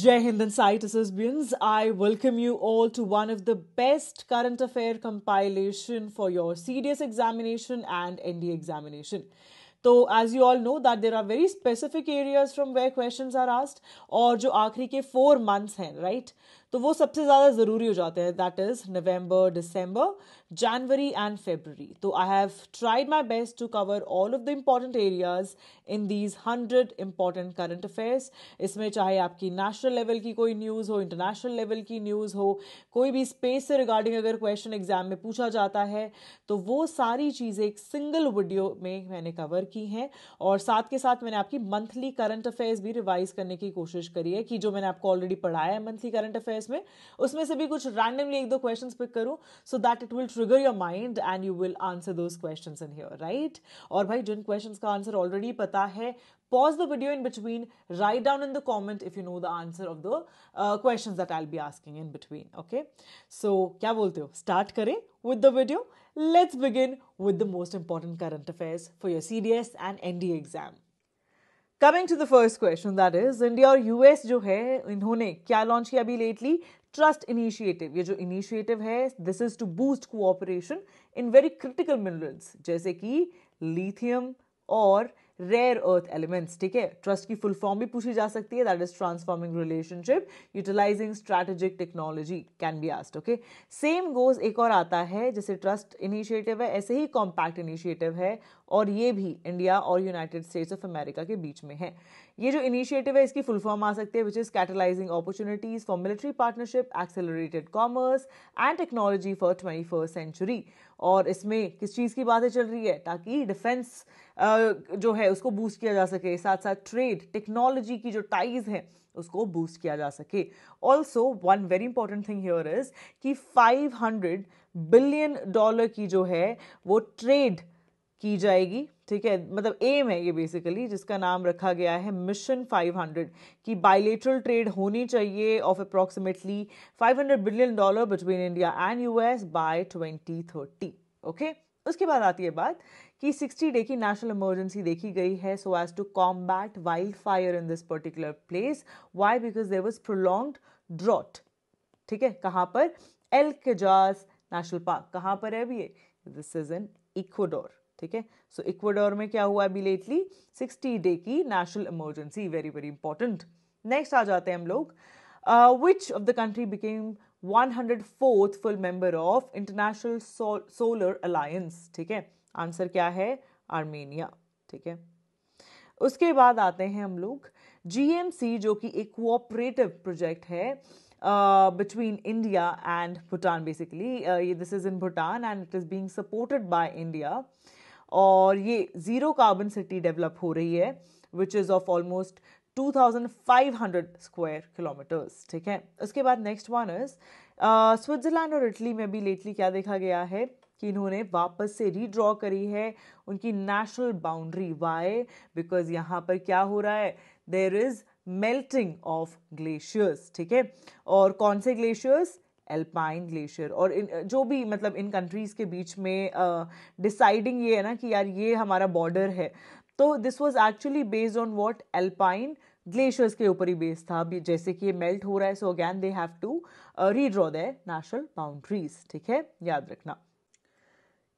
Jai Hind and Sai Tisbians, I welcome you all to one of the best current affair compilation for your CDS examination and ND examination. So as you all know that there are very specific areas from where questions are asked और जो आखिरी के 4 months हैं right तो वो सबसे ज़्यादा ज़रूरी हो जाते हैं that is November, December, January and February. तो I have tried my best to cover all of the important areas in these 100 important current affairs. इसमें चाहे आपकी नेशनल लेवल की कोई न्यूज़ हो, इंटरनेशनल लेवल की न्यूज़ हो, कोई भी स्पेस से रिगार्डिंग अगर क्वेश्चन एग्जाम में पूछा जाता है तो वो सारी चीज़ें एक सिंगल वीडियो में मैंने कवर की हैं और साथ के साथ मैंने आपकी मंथली करंट अफेयर्स भी रिवाइज करने की कोशिश करी है कि जो मैंने आपको ऑलरेडी पढ़ाया है मंथली करंट अफेयर्स में उसमें से भी कुछ रैंडमली एक दो क्वेश्चंस पिक करूं so that it will trigger your mind and you will answer those questions in here right. और भाई जिन क्वेश्चंस का आंसर ऑलरेडी पता है pause the video in between, write down in the comment if you know the answer of the questions that I'll be asking in between. Okay, so क्या बोलते हो start करें with the video. Let's begin with the most important current affairs for your CDS and ND exam. Coming to the first question, that is India और US जो है इन्होंने क्या launch किया अभी लेटली ट्रस्ट इनिशिएटिव. ये जो इनिशिएटिव है this is to boost cooperation in very critical minerals जैसे कि लिथियम और रेयर अर्थ एलिमेंट्स. ठीक है, ट्रस्ट की फुल फॉर्म भी पूछी जा सकती है that is transforming relationship utilising strategic technology can be asked. Okay, same goes एक और आता है जैसे ट्रस्ट इनिशिएटिव है ऐसे ही कॉम्पैक्ट इनिशिएटिव है और ये भी इंडिया और यूनाइटेड स्टेट्स ऑफ अमेरिका के बीच में है. ये जो इनिशिएटिव है इसकी फुल फॉर्म आ सकती है which is catalysing opportunities for military partnership, accelerated commerce and technology for 21st century. और इसमें किस चीज़ की बातें चल रही है ताकि डिफेंस जो है उसको बूस्ट किया जा सके, साथ साथ ट्रेड टेक्नोलॉजी की जो टाइज है उसको बूस्ट किया जा सके. Also one very important thing here is कि $500 बिलियन की जो है वो ट्रेड की जाएगी. ठीक है, मतलब एम है ये बेसिकली जिसका नाम रखा गया है मिशन 500 कि बायलेटरल ट्रेड होनी चाहिए of approximately $500 billion between India and US by 2030. Okay, उसके बाद आती है बात कि 60 डे की नेशनल इमरजेंसी देखी गई है so as to combat wild fire in this particular place. Why? Because there was prolonged drought. ठीक है, कहाँ पर? El Cajas national park. कहाँ पर है अभी ये? This is in Ecuador. ठीक है, सो इक्वाडोर में क्या हुआ अभी लेटली 60 डे की national emergency. Very very important. Next आ जाते हैं हम लोग which of the country became 104th full member of international solar alliance. ठीक है, आंसर क्या है? आर्मेनिया. ठीक है, उसके बाद आते हैं हम लोग GMC जो कि एक कोऑपरेटिव प्रोजेक्ट है between India and Bhutan basically. This is in Bhutan and it is being supported by India. और ये जीरो कार्बन सिटी डेवलप हो रही है which is of almost 2500 square kilometres. ठीक है, उसके बाद नेक्स्ट वन इज स्विट्जरलैंड और इटली में भी लेटली क्या देखा गया है कि इन्होंने वापस से रीड्रॉ करी है उनकी नेशनल बाउंड्री. वाई? बिकॉज यहाँ पर क्या हो रहा है? There is melting of glaciers. ठीक है, और कौन से ग्लेशियर्स? Alpine glacier. और जो भी मतलब इन कंट्रीज के बीच में डिसाइडिंग ये है ना कि यार ये हमारा बॉर्डर है तो this was actually based on what? Alpine glaciers के ऊपर ही बेस्ड था. जैसे कि ये मेल्ट हो रहा है so again they have to redraw their national boundaries. ठीक है, याद रखना.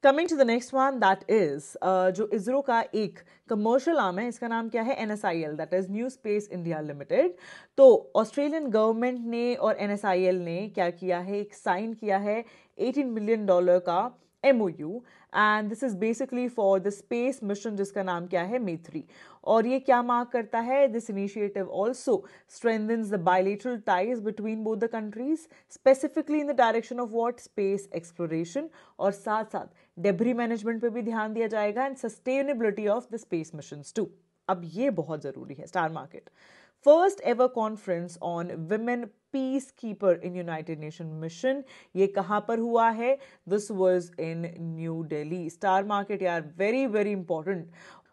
Coming to the next one that is जो इसरो का एक कमर्शियल आर्म है इसका नाम क्या है? NSIL that is new space India limited. तो ऑस्ट्रेलियन गवर्नमेंट ने और NSIL ने क्या किया है? एक साइन किया है $18 मिलियन का MOU and this is basically for the space mission जिसका नाम क्या है? May 3. और ये क्या मार्क करता है? This initiative also strengthens the bilateral ties between both the countries specifically in the direction of what? Space exploration. और साथ साथ डेब्री मैनेजमेंट पे भी ध्यान दिया जाएगा and sustainability of the space missions too. अब ये बहुत जरूरी है. Star market first ever conference on women peace keeper in United Nation mission. ये कहाँ पर हुआ है? This was in new Delhi. Star market यार वेरी वेरी इंपॉर्टेंट.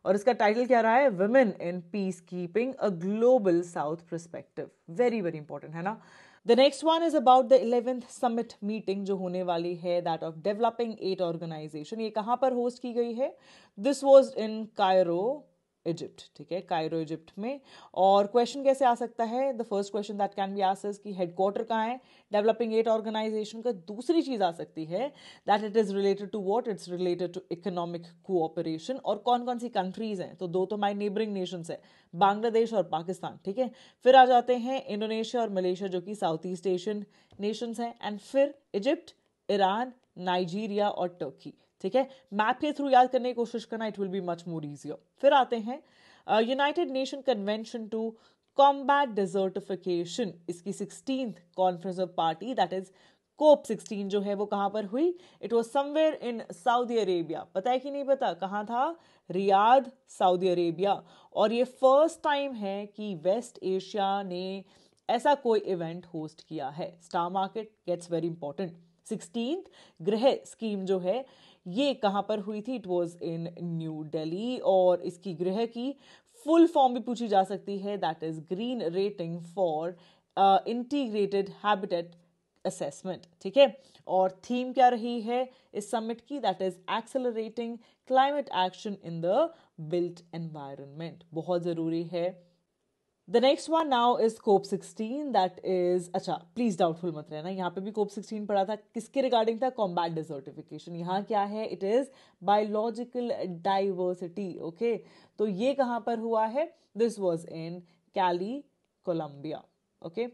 और इसका टाइटल क्या रहा है? Women in peace keeping a global south perspective. Very very important है ना. The next one is about the 11th summit meeting जो होने वाली है that of developing 8 organization. ये कहाँ पर होस्ट की गई है? This was in Cairo, Egypt, ठीक है, कायरो इजिप्ट में। और क्वेश्चन कैसे आ सकता है, the first question that can be asked is कि हेडक्वार्टर कहाँ है डेवलपिंग एड ऑर्गेनाइजेशन का। दूसरी चीज आ सकती है that it is related to what, it's related to economic cooperation. और कौन कौन सी कंट्रीज हैं, तो दो तो माई नेबरिंग नेशंस है, बांग्लादेश और पाकिस्तान, ठीक है। फिर आ जाते हैं इंडोनेशिया और मलेशिया जो कि साउथ ईस्ट एशियन नेशंस हैं, एंड फिर इजिप्ट, ईरान, नाइजीरिया और टर्की, ठीक है। मैप के थ्रू याद करने की कोशिश करना, it will be much more easier. फिर आते हैं United Nation Convention to combat desertification, इसकी 16th conference of party that is COP 16 जो है वो कहां पर हुई, it was somewhere in Saudi Arabia. पता है कि नहीं पता कहां था, रियाद, सऊदी अरेबिया। और ये फर्स्ट टाइम है कि वेस्ट एशिया ने ऐसा कोई इवेंट होस्ट किया है। Star market gets very important. 16th गृह स्कीम जो है ये कहां पर हुई थी, it was in new Delhi. और इसकी गृह की फुल फॉर्म भी पूछी जा सकती है, that is green rating for integrated habitat assessment, ठीक है। और थीम क्या रही है इस समिट की, that is accelerating climate action in the built environment, बहुत जरूरी है। The next one now is COP 16 that is, अच्छा प्लीज डाउटफुल मत रहना, यहाँ पे भी कोप 16 पढ़ा था, किसके रिगार्डिंग था, कॉम्बैट डिजर्टिफिकेशन। यहाँ क्या है, it is biological diversity, okay. तो ये कहाँ पर हुआ है, this was in Cali, Colombia, okay.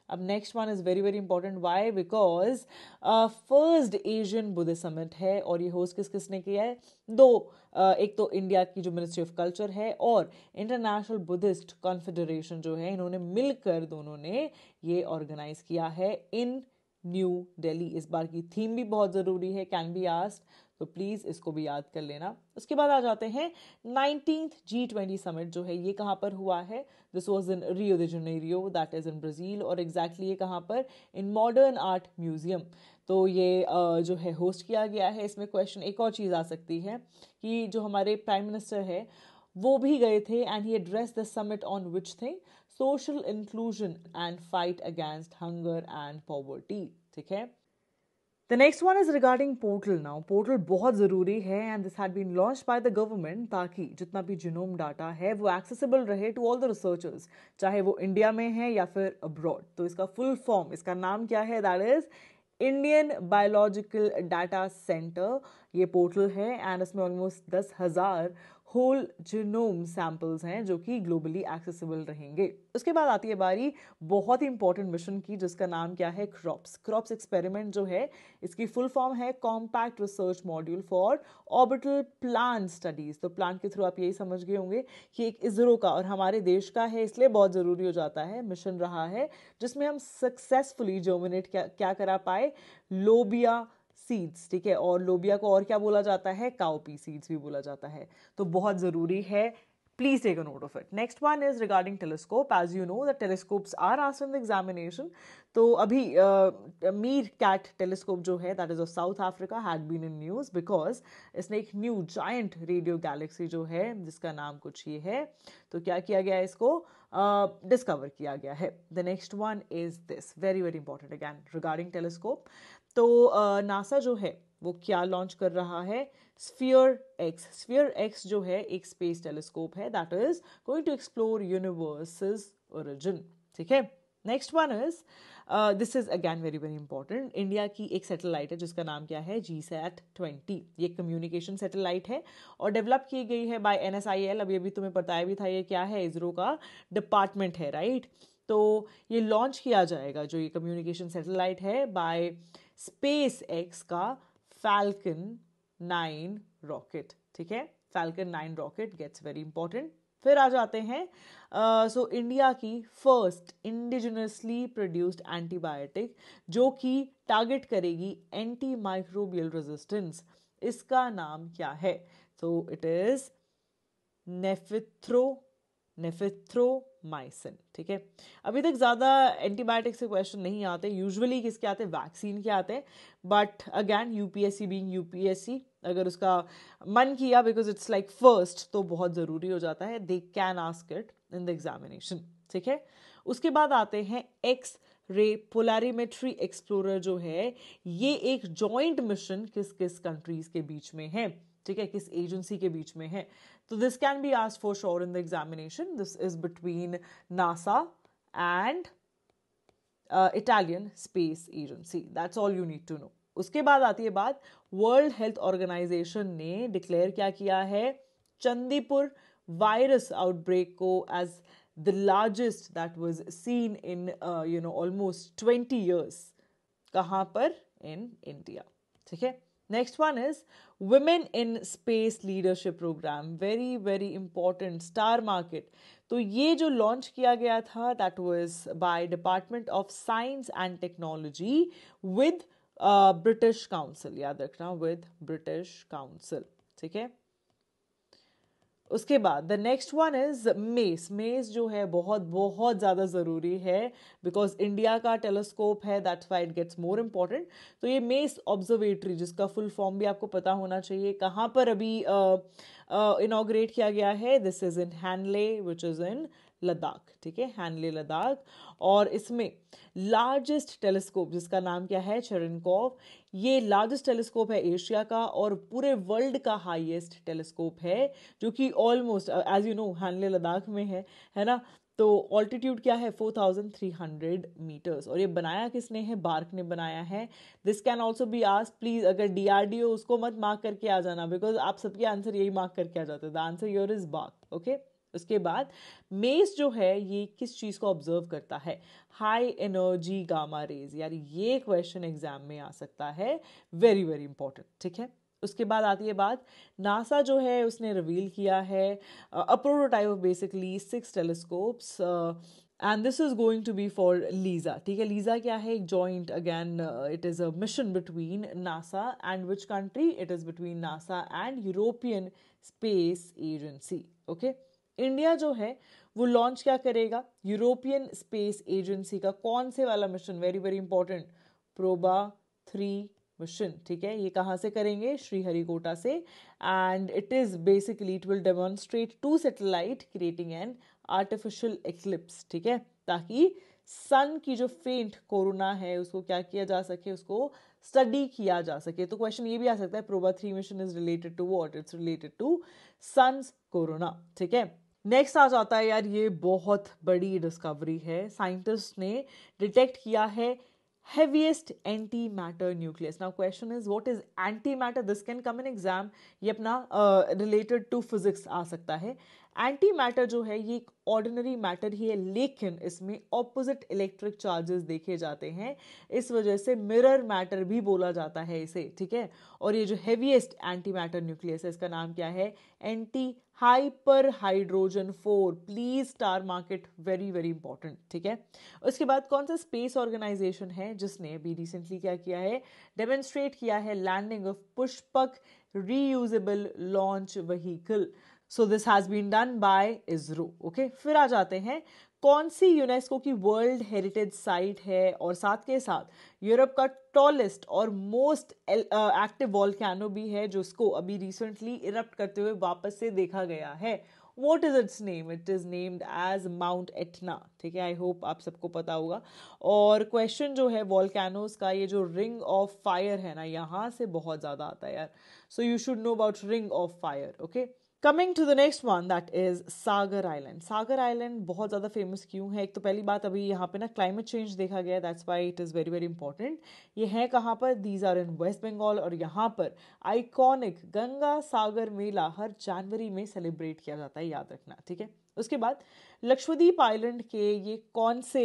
अब next one is very very important, why, because first Asian Buddhist summit है। और ये होस्ट किस किसने किया है, दो, एक तो इंडिया की जो मिनिस्ट्री ऑफ कल्चर है और इंटरनेशनल बुद्धिस्ट कॉन्फेडरेशन जो है, इन्होंने मिलकर दोनों ने ये ऑर्गेनाइज किया है इन न्यू दिल्ली। इस बार की थीम भी बहुत जरूरी है, कैन बी आस्क्ड, तो प्लीज इसको भी याद कर लेना। उसके बाद आ जाते हैं 19th G20 समिट जो है, ये कहाँ पर हुआ है, this was in Rio de Janeiro that is in Brazil. और एग्जैक्टली ये कहाँ पर, इन मॉडर्न आर्ट म्यूजियम। तो ये जो है होस्ट किया गया है। इसमें क्वेश्चन एक और चीज़ आ सकती है कि जो हमारे प्राइम मिनिस्टर है वो भी गए थे, and he address the summit on which thing, social inclusion and fight against hunger and poverty, ठीक है। The next one is regarding portal now. Portal बहुत ज़रूरी है and this had been launched by the government ताकि जितना भी genome data है वो accessible रहे to all the researchers, चाहे वो इंडिया में है या फिर abroad। तो इसका full form, इसका नाम क्या है, that is Indian biological data centre. ये पोर्टल है एंड इसमें ऑलमोस्ट 10,000 होल जीनोम सैंपल्स हैं जो कि ग्लोबली एक्सेसिबल रहेंगे। उसके बाद आती है बारी बहुत ही इंपॉर्टेंट मिशन की, जिसका नाम क्या है, क्रॉप्स एक्सपेरिमेंट जो है, इसकी फुल फॉर्म है compact research module for orbital plant studies. तो प्लांट के थ्रू आप यही समझ गए होंगे कि एक इसरो का और हमारे देश का है, इसलिए बहुत जरूरी हो जाता है, मिशन रहा है जिसमें हम सक्सेसफुली जर्मिनेट क्या करा पाए, लोबिया सीड्स, ठीक है। और लोबिया को और क्या बोला जाता है, काउपी सीड्स भी बोला जाता है। तो बहुत जरूरी है, please take a note of it. Next one is regarding telescope. As you know the telescopes are asked in the examination. तो अभी मीर कैट टेलीस्कोप जो है that is of South Africa had been in news because इसने एक new giant radio Galaxy जो है जिसका नाम कुछ ये है, तो क्या किया गया है, इसको डिस्कवर किया गया है। The next one is this, very very important again regarding telescope. तो नासा जो है वो क्या लॉन्च कर रहा है, स्फीयर एक्स जो है एक स्पेस टेलीस्कोप है that is going to explore universes origin, ठीक है। Next one is this is again very very important, India की एक सैटेलाइट है जिसका नाम क्या है, GSAT-20। ये कम्युनिकेशन सैटेलाइट है और डेवलप की गई है बाय NSIL। अभी अभी तुम्हें बताया भी था ये क्या है, इसरो का डिपार्टमेंट है, राइट। तो ये लॉन्च किया जाएगा जो ये कम्युनिकेशन सैटेलाइट है बाय स्पेस एक्स का फैल्कन 9 रॉकेट, ठीक है। Falcon 9 rocket gets very important. फिर आ जाते हैं सो इंडिया की फर्स्ट इंडिजिनसली प्रोड्यूस्ड एंटीबायोटिक जो कि टारगेट करेगी एंटी माइक्रोबियल रेजिस्टेंस, इसका नाम क्या है, तो इट इज नेफिथ्रोमाइसिन, ठीक है। अभी तक ज़्यादा एंटीबायोटिक से क्वेश्चन नहीं आते, यूजुअली किसके आते हैं, वैक्सीन के आते हैं। But again UPSC being UPSC, अगर उसका मन किया बिकॉज इट्स लाइक फर्स्ट तो बहुत ज़रूरी हो जाता है, they can ask it in the examination, ठीक है। उसके बाद आते हैं एक्स रे पोलैरिमेट्री एक्सप्लोरर जो है, ये एक जॉइंट मिशन किस किस कंट्रीज के बीच में है, ठीक है, किस एजेंसी के बीच में है, So this can be asked for sure in the examination. This is between NASA and Italian Space Agency. That's all you need to know. उसके बाद आती है बात, वर्ल्ड हेल्थ ऑर्गेनाइजेशन ने डिक्लेयर क्या किया है, चंदीपुर वायरस आउटब्रेक को as the largest that was seen in almost 20 years. कहाँ पर? In India. ठीक है. Next one is women in space leadership programme. Very very important, star market. तो ये जो लॉन्च किया गया था that was by department of science and technology with British council. याद रखना, विद ब्रिटिश काउंसिल. ठीक है. उसके बाद the next one is MACE. MACE जो है बहुत बहुत ज़्यादा ज़रूरी है बिकॉज इंडिया का टेलीस्कोप है, that's why it gets more important. तो ये मेस ऑब्जर्वेटरी, जिसका फुल फॉर्म भी आपको पता होना चाहिए, कहाँ पर अभी इनॉग्रेट किया गया है. This is in Henle which is in Ladakh. ठीक है, हैनले लद्दाख. और इसमें लार्जेस्ट टेलीस्कोप जिसका नाम क्या है, चेरेनकॉव. ये लार्जेस्ट टेलीस्कोप है एशिया का और पूरे वर्ल्ड का हाईएस्ट टेलीस्कोप है, जो कि almost as you know Hanle Ladakh में है ना. तो ऑल्टीट्यूड क्या है, 4300 मीटर्स. और ये बनाया किसने है, बार्क ने बनाया है. This can also be asked. Please अगर डीआरडीओ उसको मत मार्क करके आ जाना बिकॉज आप सबके आंसर यही मार्क करके आ जाते हैं. The answer your is BARC. Okay. उसके बाद मेस जो है ये किस चीज़ को ऑब्जर्व करता है, हाई एनर्जी गामा रेज. यार ये क्वेश्चन एग्जाम में आ सकता है, वेरी वेरी इंपॉर्टेंट. ठीक है. उसके बाद आती है बात, नासा जो है उसने रिवील किया है a prototype of basically 6 telescopes and this is going to be for LISA. ठीक है. लीजा क्या है, एक joint, again it is a mission between NASA and which country, it is between NASA and European space agency. Okay. India जो है वो launch क्या करेगा, यूरोपियन स्पेस एजेंसी का कौन से वाला mission, very very important, PROBA 3 mission. ठीक है. ये कहाँ से करेंगे, श्रीहरिकोटा से. And it is basically it will demonstrate 2 satellite creating an artificial eclipse. ठीक है. ताकि सन की जो फेंट कोरोना है उसको क्या किया जा सके, उसको स्टडी किया जा सके. तो क्वेश्चन ये भी आ सकता है, Proba 3 mission is related to what, it's related to sun's corona. ठीक है. नेक्स्ट आ जाता है यार, ये बहुत बड़ी डिस्कवरी है. साइंटिस्ट ने डिटेक्ट किया है heaviest antimatter nucleus. Now question is what is antimatter? This can come in exam. ये अपना related to physics आ सकता है. एंटी मैटर जो है ये एक ऑर्डिनरी मैटर ही है, लेकिन इसमें ऑपोजिट इलेक्ट्रिक चार्जेस देखे जाते हैं, इस वजह से मिरर मैटर भी बोला जाता है इसे. ठीक है. और ये जो हेवीएस्ट एंटी मैटर न्यूक्लियस है इसका नाम क्या है, anti hyper hydrogen 4. Please star market, very very important. ठीक है. उसके बाद कौन सा स्पेस ऑर्गेनाइजेशन है जिसने अभी रिसेंटली क्या किया है, डेमोन्स्ट्रेट किया है landing of Pushpak reusable launch vehicle. So this has been done by ISRO. Okay. फिर आ जाते हैं कौन सी यूनेस्को की वर्ल्ड हेरिटेज साइट है और साथ के साथ यूरोप का टॉलेस्ट और मोस्ट एक्टिव वॉल्केनो भी है, जिसको अभी रिसेंटली इरप्ट करते हुए वापस से देखा गया है. What is its name, it is named as mount Etna. ठीक है. आई होप आप सबको पता होगा. और क्वेश्चन जो है वॉल्केनोज का, ये जो रिंग ऑफ फायर है ना, यहाँ से बहुत ज़्यादा आता है यार. So you should know about ring of fire. Okay. Coming to the next one that is Sagar island. Sagar island बहुत ज़्यादा फेमस क्यों है, एक तो पहली बात अभी यहाँ पे ना क्लाइमेट चेंज देखा गया है, that's why it is very very important. ये है कहाँ पर, these are in West Bengal. और यहाँ पर आइकॉनिक गंगा सागर मेला हर जनवरी में सेलिब्रेट किया जाता है, याद रखना. ठीक है. उसके बाद लक्षद्वीप आइलैंड के ये कौन से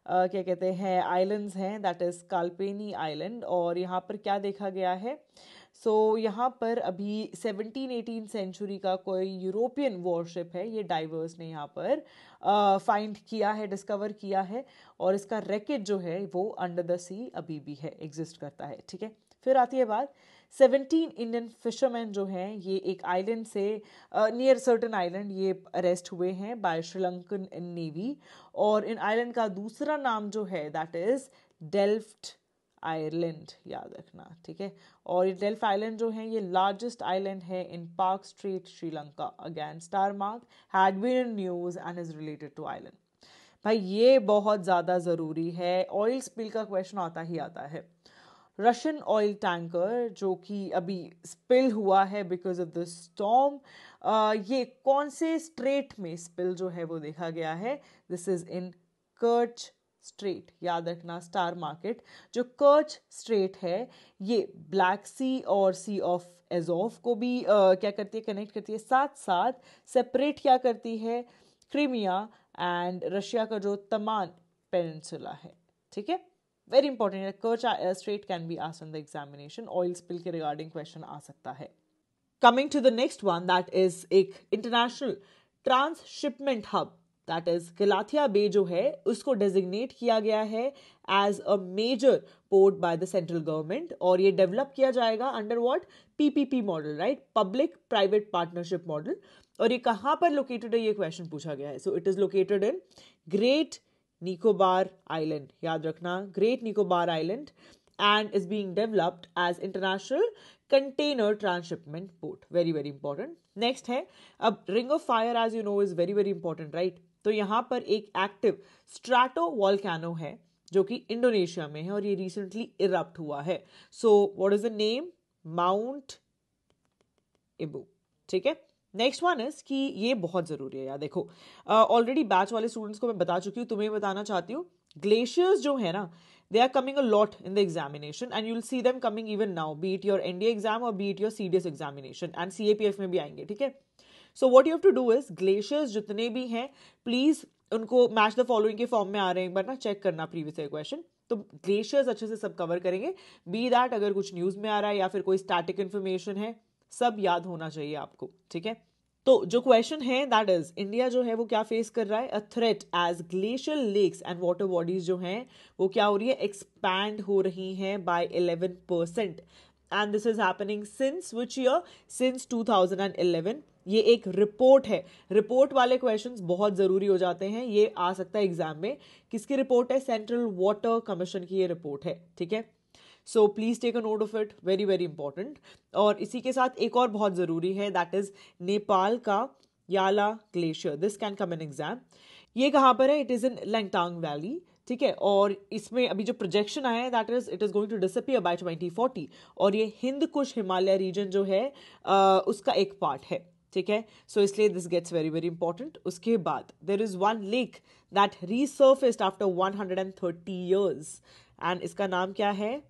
क्या कहते हैं आइलैंड्स हैं, दैट इज काल्पेनी आइलैंड. और यहाँ पर क्या देखा गया है, सो यहाँ पर अभी 17-18 सेंचुरी का कोई यूरोपियन वॉरशिप है, ये डाइवर्स ने यहाँ पर फाइंड किया है, डिस्कवर किया है. और इसका रैकेट जो है वो अंडर द सी अभी भी है, एग्जिस्ट करता है. ठीक है. फिर आती है बात 17 इंडियन फिशरमैन जो हैं ये एक आइलैंड से नियर सर्टन आइलैंड ये अरेस्ट हुए हैं बाय श्रीलंकन नेवी. और इन आइलैंड का दूसरा नाम जो है दैट इज डेल्फ्ट आइलैंड, याद रखना. ठीक है. और ये डेल्फ आइलैंड जो है ये लार्जेस्ट आइलैंड है इन park straight Sri Lanka. Again star mark, had been in news and is related to island. भाई ये बहुत ज़्यादा ज़रूरी है, ऑयल स्पिल का क्वेश्चन आता ही आता है. रशियन ऑयल टैंकर जो कि अभी स्पिल हुआ है बिकॉज ऑफ द स्टॉर्म, ये कौन से स्ट्रेट में स्पिल जो है वो देखा गया है? दिस इज इन कर्च स्ट्रेट, याद रखना, स्टार मार्केट। जो कर्च स्ट्रेट है ये ब्लैक सी और सी ऑफ एजोव को भी क्या करती है, कनेक्ट करती है, साथ साथ सेपरेट क्या करती है, क्रीमिया एंड रशिया का जो तमान पेनिनसुला है, ठीक है। वेरी इंपॉर्टेंट है, Kerch strait can be asked in the examination, oil spill के रिगार्डिंग क्वेश्चन आ सकता है। Coming to the next one, that is एक international transshipment hub, that is Galathea bay जो है उसको डेजिग्नेट किया गया है as a major port by the central government, और ये डेवलप किया जाएगा under what, PPP model, right, public private partnership model. और ये कहाँ पर लोकेटेड है, ये क्वेश्चन पूछा गया है। So it is located in great Nicobar island, याद रखना, great Nicobar island, and is being developed as international container transshipment port. Very very important. Next है, अब ring of fire as you know is very very important, right? तो यहाँ पर एक active strato volcano है जो कि इंडोनेशिया में है और ये रिसेंटली इरप्ट हुआ है। So what is the name? Mount Ibu, ठीक है। नेक्स्ट वन इज कि ये बहुत जरूरी है यार, देखो ऑलरेडी बैच वाले स्टूडेंट्स को मैं बता चुकी हूँ, तुम्हें बताना चाहती हूँ, ग्लेशियर्स जो है ना, they are coming a lot in the examination and you'll see them coming even now, be it your NDA exam or be it your CDS examination, and CAPF में भी आएंगे, ठीक है। So what you have to do is, glaciers जितने भी हैं please उनको match the following के फॉर्म में आ रहे हैं, एक बार ना चेक करना प्रीवियस ईयर क्वेश्चन। तो ग्लेशियर्स अच्छे से सब कवर करेंगे, बी दैट अगर कुछ न्यूज में आ रहा है या फिर कोई स्टैटिक इन्फॉर्मेशन है, सब याद होना चाहिए आपको, ठीक है। तो जो क्वेश्चन है दैट इज, इंडिया जो है वो क्या फेस कर रहा है, a threat as glacial lakes and water bodies जो हैं वो क्या हो रही है, एक्सपैंड हो रही हैं by 11%, and this is happening since which year, since 2011। ये एक रिपोर्ट है, रिपोर्ट वाले क्वेश्चंस बहुत जरूरी हो जाते हैं, ये आ सकता है एग्जाम में। किसकी रिपोर्ट है? सेंट्रल वाटर कमीशन की ये रिपोर्ट है, ठीक है। So please take a note of it, very very important. और इसी के साथ एक और बहुत जरूरी है, दैट इज नेपाल का Yala glacier, this can come in exam. ये कहाँ पर है? It is in Langtang valley, ठीक है। और इसमें अभी जो प्रोजेक्शन आया है that is it is going to disappear by 2040, और ये हिंद कुश हिमालय रीजन जो है उसका एक पार्ट है, ठीक है। सो इसलिए this gets very very important. उसके बाद there is one lake that resurfaced after 130 years, and इसका नाम क्या है?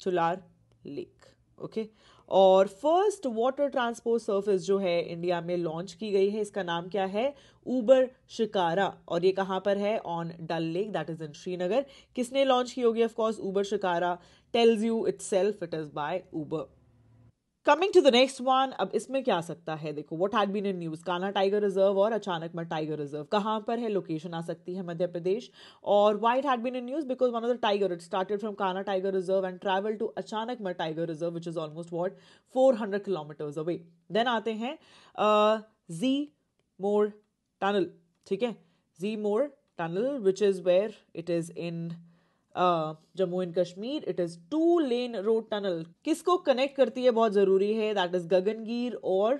Chular lake, okay. और फर्स्ट वाटर ट्रांसपोर्ट सर्विस जो है इंडिया में लॉन्च की गई है, इसका नाम क्या है? उबर शिकारा, और ये कहां पर है? On Dal lake, that is in Srinagar. किसने लॉन्च की होगी? Of course Uber Shikara, tells you itself it is by Uber. Coming to the next one, अब इसमें क्या आ सकता है? देखो, what had been in news, Kanha tiger reserve और अचानकमल टाइगर रिजर्व कहां पर है? लोकेशन आ सकती है मध्य प्रदेश। और why it had been in news? Because one of the tiger it started from Kanha tiger reserve and travel to Achanakmar tiger reserve which is almost what 400 kilometres away. Then आते हैं Z Morh tunnel, ठीक है, Z Morh tunnel which is where it is in Jammu and Kashmir. It is 2-lane road tunnel, किसको connect करती है? बहुत जरूरी है, दैट इज गगनगीर और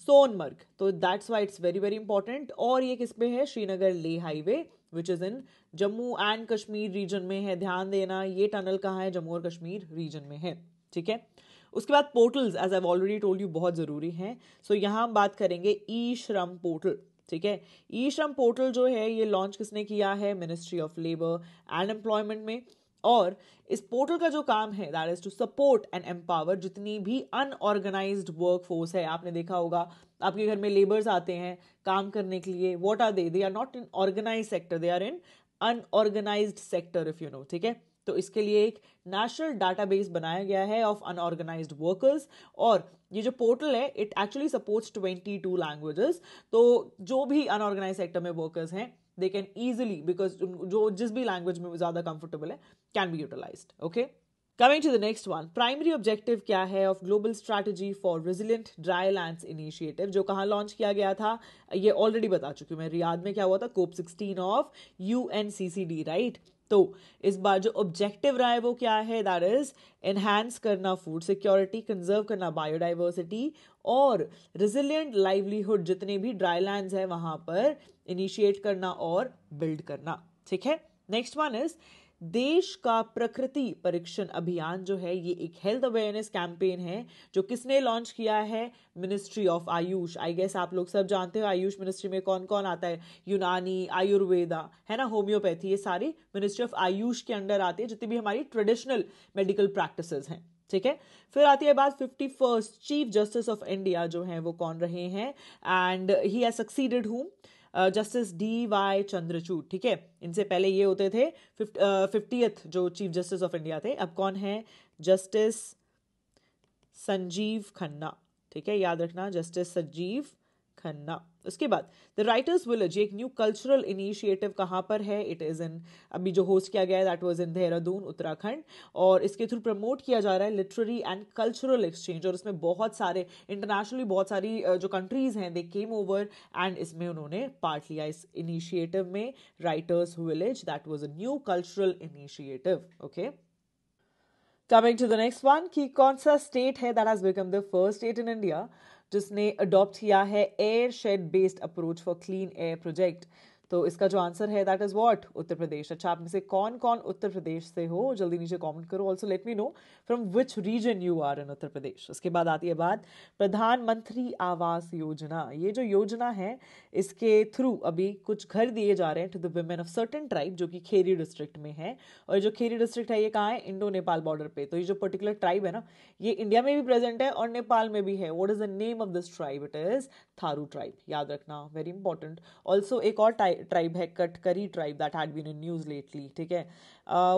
सोनमर्ग, तो that's why it's very very important. और ये किस पे है? Srinagar Leh highway which is in Jammu and Kashmir region में है। ध्यान देना, ये टनल कहाँ है? जम्मू और कश्मीर रीजन में है, ठीक है। उसके बाद portals, as I already told you, बहुत जरूरी हैं। सो यहाँ हम बात करेंगे ई श्रम पोर्टल, ठीक है। ई श्रम पोर्टल जो है ये लॉन्च किसने किया है? Ministry of labour and employment में। और इस पोर्टल का जो काम है that is to support and empower जितनी भी अनऑर्गेनाइज्ड वर्क फोर्स है। आपने देखा होगा आपके घर में लेबर्स आते हैं काम करने के लिए, what are they are not in organise sector, they are in unorganised sector, if you know, ठीक है। तो इसके लिए एक नेशनल डाटाबेस बनाया गया है ऑफ अनऑर्गेनाइज्ड वर्कर्स, और ये जो पोर्टल है इट एक्चुअली सपोर्ट्स 22 लैंग्वेजेस। तो जो भी अनऑर्गेनाइज सेक्टर में वर्कर्स हैं दे कैन ईजिली, बिकॉज जो जिस भी लैंग्वेज में ज्यादा कंफर्टेबल है, can be utilised, okay. Coming to the next one, primary objective क्या है of global strategy for resilient dry lands initiative, जो कहाँ लॉन्च किया गया था? ये ऑलरेडी बता चुकी हूँ मैं, रियाद में क्या हुआ था? COP 16 of UNCCD, right. तो इस बार जो ऑब्जेक्टिव रहा है वो क्या है? दैट इज एनहांस करना फूड सिक्योरिटी, कंजर्व करना बायोडाइवर्सिटी, और रेजिलिएंट लाइवलीहुड जितने भी ड्राई लैंड्स है वहां पर इनिशिएट करना और बिल्ड करना, ठीक है। नेक्स्ट वन इज देश का प्रकृति परीक्षण अभियान जो है, ये एक हेल्थ अवेयरनेस कैंपेन है जो किसने लॉन्च किया है? Ministry of Ayush. I guess आप लोग सब जानते हो आयुष मिनिस्ट्री में कौन कौन आता है। यूनानी, आयुर्वेदा, है ना, होम्योपैथी, ये सारी मिनिस्ट्री ऑफ आयुष के अंडर आती है, जितनी भी हमारी ट्रेडिशनल मेडिकल प्रैक्टिसेस हैं। ठीक है, फिर आती है बात 51st chief justice of India जो है वो कौन रहे हैं, and he has succeeded whom? Justice DY Chandrachud. ठीक है, इनसे पहले ये होते थे 50th जो चीफ जस्टिस ऑफ इंडिया थे। अब कौन है? जस्टिस संजीव खन्ना। ठीक है, याद रखना, जस्टिस संजीव खन्ना। उसके बाद द राइटर्स विलेज, एक न्यू कल्चरल इनिशिएटिव कहाँ पर है? इट इज इन, अभी जो होस्ट किया गया है that was in Dehradun, Uttarakhand, और इसके थ्रू प्रमोट किया जा रहा है लिटरेरी एंड कल्चरल एक्सचेंज। और इसमें बहुत सारे इंटरनेशनली बहुत सारी जो कंट्रीज हैं दे केम ओवर एंड इसमें उन्होंने पार्ट लिया इस इनिशिएटिव में, writers village, that was a new cultural initiative. Okay, coming to the next one, कि कौन सा स्टेट है that has become the first state in India जिसने अडॉप्ट किया है air shed based approach for clean air project? तो इसका जो आंसर है that is what? Uttar Pradesh. अच्छा, आप में से कौन कौन उत्तर प्रदेश से हो जल्दी नीचे कमेंट करो। Also let me know from which region you are in Uttar Pradesh. उसके बाद आती है बात प्रधानमंत्री आवास योजना। ये जो योजना है इसके थ्रू अभी कुछ घर दिए जा रहे हैं to the women of certain tribe जो कि खेरी डिस्ट्रिक्ट में है। और जो खेरी डिस्ट्रिक्ट है ये कहाँ है? इंडो नेपाल बॉर्डर पे। तो ये जो पर्टिकुलर ट्राइब है ना, ये इंडिया में भी प्रेजेंट है और नेपाल में भी है। What is the name of this tribe? It is Tharu tribe. याद रखना, वेरी इंपॉर्टेंट। ऑल्सो एक और ट्राइब है Katkari tribe, that had been in news lately. ठीक है,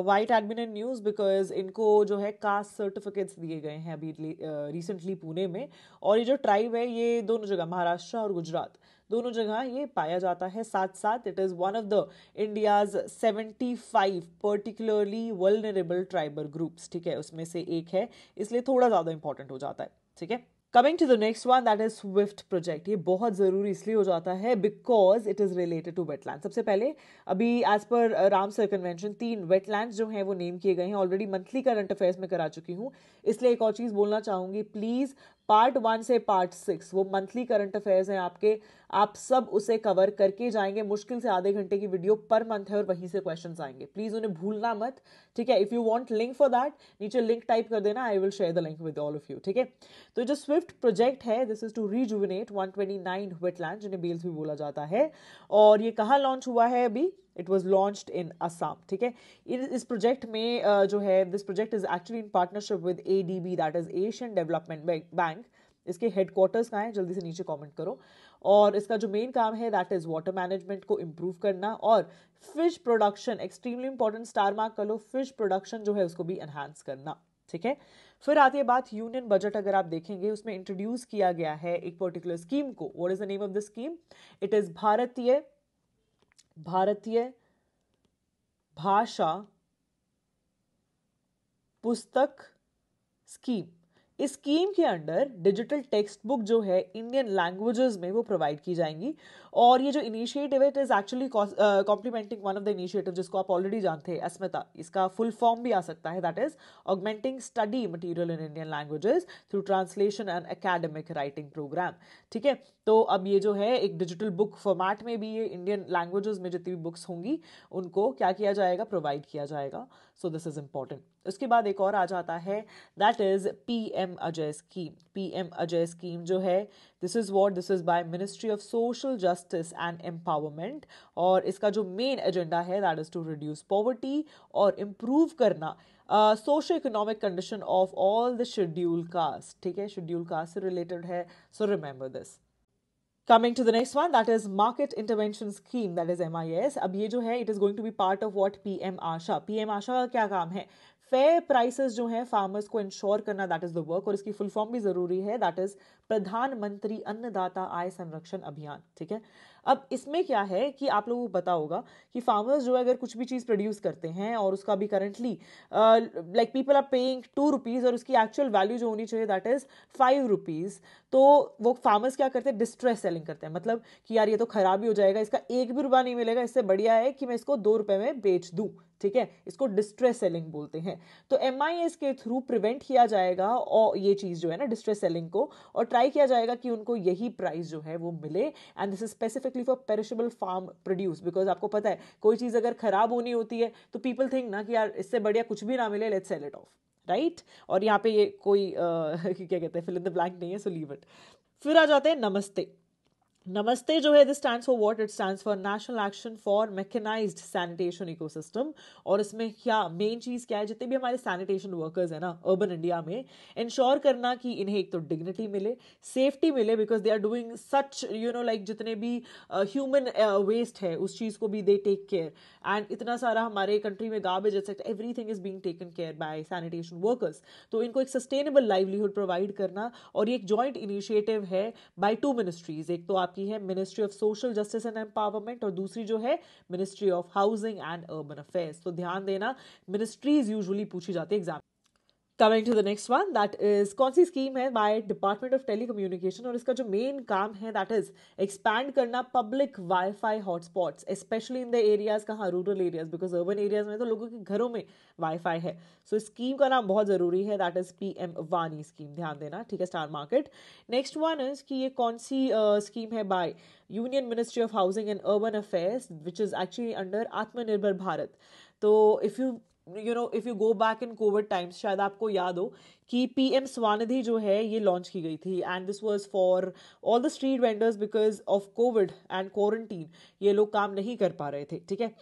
why it had been in news because इनको जो है कास्ट सर्टिफिकेट्स दिए गए हैं अभी रिसेंटली पुणे में। और ये जो ट्राइब है ये दोनों जगह, महाराष्ट्र और गुजरात, दोनों जगह ये पाया जाता है साथ साथ। It is one of the India's 75 particularly vulnerable tribal groups. ठीक है, उसमें से एक है, इसलिए थोड़ा ज्यादा इंपॉर्टेंट हो जाता है। ठीक है, coming to the next one that is swift project. ये बहुत जरूरी इसलिए हो जाता है because it is related to wetland. सबसे पहले अभी as per Ramsar convention 3 wetlands जो हैं वो नेम किए गए हैं। ऑलरेडी मंथली करंट अफेयर्स में करा चुकी हूँ, इसलिए एक और चीज बोलना चाहूंगी, प्लीज पार्ट 1 से पार्ट 6 वो मंथली करंट अफेयर्स हैं आपके, आप सब उसे कवर करके जाएंगे। मुश्किल से आधे घंटे की वीडियो पर मंथ है और वहीं से क्वेश्चंस आएंगे, प्लीज उन्हें भूलना मत। ठीक है, if you want link for that नीचे लिंक टाइप कर देना, I will share the link with all of you. ठीक है, तो जो स्विफ्ट प्रोजेक्ट है this is to rejuvenate 129 wetland जिन्हें बेल्स भी बोला जाता है। और ये कहाँ लॉन्च हुआ है अभी? It was launched in Assam. ठीक है, इस प्रोजेक्ट में जो है this project is actually in partnership with ADB that is Asian development bank. इसके हेडक्वार्टर्स कहाँ हैं जल्दी से नीचे कमेंट करो। और इसका जो मेन काम है दैट इज वाटर मैनेजमेंट को इम्प्रूव करना और fish production, extremely important, star mark कर लो, फिश प्रोडक्शन जो है उसको भी एनहांस करना। ठीक है, फिर आती है बात यूनियन बजट। अगर आप देखेंगे उसमें इंट्रोड्यूस किया गया है एक पर्टिकुलर स्कीम को। What is the name of the scheme? It is भारतीय भाषा पुस्तक स्कीम। इस स्कीम के अंडर डिजिटल टेक्स्ट बुक जो है इंडियन लैंग्वेजेस में वो प्रोवाइड की जाएंगी। और ये जो इनिशिएटिव है it is actually complementing one of the initiative जिसको आप ऑलरेडी जानते हैं, अस्मिता। इसका फुल फॉर्म भी आ सकता है, that is augmenting study material in Indian languages through translation and academic writing programme. ठीक है, तो अब ये जो है एक डिजिटल बुक फॉर्मेट में भी ये इंडियन लैंग्वेजेस में जितनी भी बुक्स होंगी उनको क्या किया जाएगा? प्रोवाइड किया जाएगा। So this is important. उसके बाद एक और आ जाता है that is PM Ajay scheme. PM Ajay scheme जो है this is by ministry of social justice and empowerment. और इसका जो मेन एजेंडा है that is to reduce poverty और इम्प्रूव करना socio economic condition of all the schedule caste. ठीक है, शेड्यूल कास्ट से रिलेटेड है, so remember this. Coming to the next one, that is Market Intervention Scheme, that is MIS. अब ये जो है it is going to be part of what? PM Asha. PM आशा का क्या काम है? फेयर प्राइसेस जो है फार्मर्स को इंश्योर करना, दैट इज द वर्क। और इसकी फुल फॉर्म भी जरूरी है, दैट इज प्रधानमंत्री अन्नदाता आय संरक्षण अभियान। ठीक है, अब इसमें क्या है कि आप लोगों को पता होगा कि फार्मर्स जो है अगर कुछ भी चीज़ प्रोड्यूस करते हैं और उसका भी currently like people are paying 2 rupees और उसकी एक्चुअल वैल्यू जो होनी चाहिए दैट इज 5 रुपीज़, तो वो फार्मर्स क्या करते हैं? डिस्ट्रेस सेलिंग करते हैं। मतलब कि यार ये तो खराब ही हो जाएगा, इसका 1 भी रुपया नहीं मिलेगा, इससे बढ़िया है कि मैं इसको 2 रुपए में बेच दूं। ठीक है, इसको डिस्ट्रेस सेलिंग बोलते हैं। तो MIS के थ्रू प्रिवेंट किया जाएगा और ये चीज़ जो है ना डिस्ट्रेस सेलिंग को, और ट्राई किया जाएगा कि उनको यही प्राइस जो है वो मिले, and this is specifically for perishable farm produce, because आपको पता है कोई चीज़ अगर खराब होनी होती है तो पीपल थिंक ना कि यार इससे बढ़िया कुछ भी ना मिले, let's sell it off, right. और यहाँ पे ये कोई क्या कहते हैं, फिल इन द ब्लैंक नहीं है, सो लीव इट। फिर आ जाते हैं नमस्ते। नमस्ते जो है, this stands for what? It stands for national action for mechanised sanitation ecosystem. और इसमें क्या मेन चीज़ क्या है, जितने भी हमारे सैनिटेशन वर्कर्स हैं ना अर्बन इंडिया में, इंश्योर करना कि इन्हें एक तो डिग्निटी मिले, सेफ्टी मिले, because they are doing such like जितने भी ह्यूमन वेस्ट है उस चीज़ को भी दे टेक केयर, एंड इतना सारा हमारे कंट्री में garbage etcetera everything is being taken care by sanitation workers. तो इनको एक सस्टेनेबल लाइवलीहुड प्रोवाइड करना, और ये एक जॉइंट इनिशिएटिव है बाय 2 मिनिस्ट्रीज। एक तो आपकी है ministry of social justice and empowerment, और दूसरी जो है ministry of housing and urban affairs. तो ध्यान देना, मिनिस्ट्रीज यूजुअली पूछी जाती है exam. Coming to the next one, that is कौन सी स्कीम है? बाय डिपार्टमेंट ऑफ टेलीकम्युनिकेशन, और इसका जो मेन काम है दैट इज एक्सपैंड करना public wifi hotspots, specially in the areas, कहाँ? Rural areas, because urban areas में तो लोगों के घरों में वाईफाई है। सो स्कीम का नाम बहुत जरूरी है, दैट इज PM वानी स्कीम, ध्यान देना, ठीक है, star market. Next one is कि ये कौन सी स्कीम है? By union ministry of housing and urban affairs, which is actually under आत्मनिर्भर भारत। तो if you go back in Covid times, शायद आपको याद हो कि PM स्वानिधि जो है ये लॉन्च की गई थी, and this was for all the street vendors, because of Covid and quarantine ये लोग काम नहीं कर पा रहे थे, ठीक है।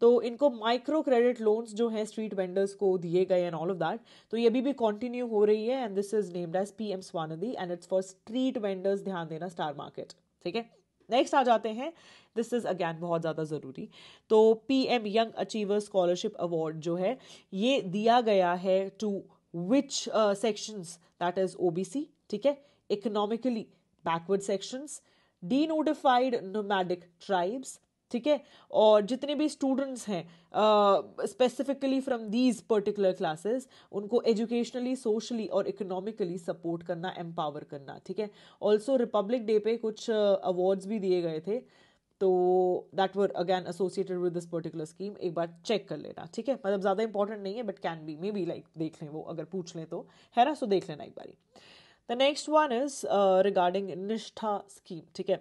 तो इनको माइक्रो क्रेडिट लोन्स जो है स्ट्रीट वेंडर्स को दिए गए एंड ऑल ऑफ दैट। तो ये अभी भी कंटिन्यू हो रही है, and this is named as PM Svanidhi, and it's for street vendors, ध्यान देना, स्टार मार्केट, ठीक है। नेक्स्ट आ जाते हैं, दिस इज अगैन बहुत ज़्यादा ज़रूरी। तो PM young achiever scholarship award जो है ये दिया गया है to which sections? That is OBC, ठीक है, economically backward sections, de notified nomadic tribes, ठीक है, और जितने भी स्टूडेंट्स हैं specifically from these particular classes, उनको एजुकेशनली, सोशली और इकोनॉमिकली सपोर्ट करना, एम्पावर करना, ठीक है। ऑल्सो रिपब्लिक डे पे कुछ अवार्ड्स भी दिए गए थे, तो that were again associated with this particular scheme, एक बार चेक कर लेना, ठीक है। मतलब ज़्यादा इंपॉर्टेंट नहीं है, but can be, may be like देख लें वो, अगर पूछ लें तो, है ना, सो देख लेना एक बारी। The next one is regarding निष्ठा स्कीम, ठीक है।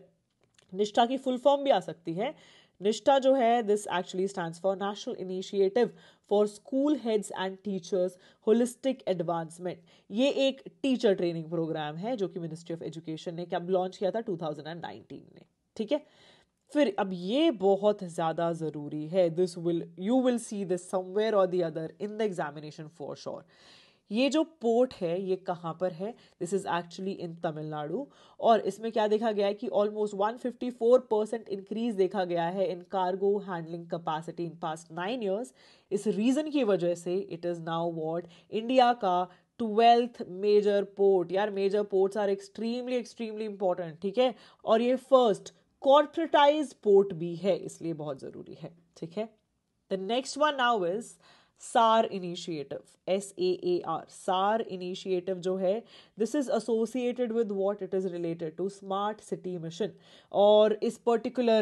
निष्ठा की फुल फॉर्म भी आ सकती है। निष्ठा जो है, this actually stands for national initiative for school heads and teachers holistic advancement. ये एक टीचर ट्रेनिंग प्रोग्राम है जो कि मिनिस्ट्री ऑफ एजुकेशन ने कब लॉन्च किया था? 2019 में, ठीक है। फिर अब ये बहुत ज़्यादा ज़रूरी है, this will, you will see this somewhere और the other in the examination for sure. ये जो पोर्ट है ये कहाँ पर है? This is actually in Tamil Nadu, और इसमें क्या देखा गया है कि ऑलमोस्ट 154% इंक्रीज देखा गया है in cargo handling capacity in past 9 years. इस रीजन की वजह से it is now what? India का 12th मेजर पोर्ट। यार major ports are extremely extremely important, ठीक है, और ये फर्स्ट कॉर्पोरेटाइज पोर्ट भी है, इसलिए बहुत जरूरी है, ठीक है। The next one now is SAR initiative, SAAR, SAR initiative जो है, this is associated with what? It is related to smart city mission। और इस particular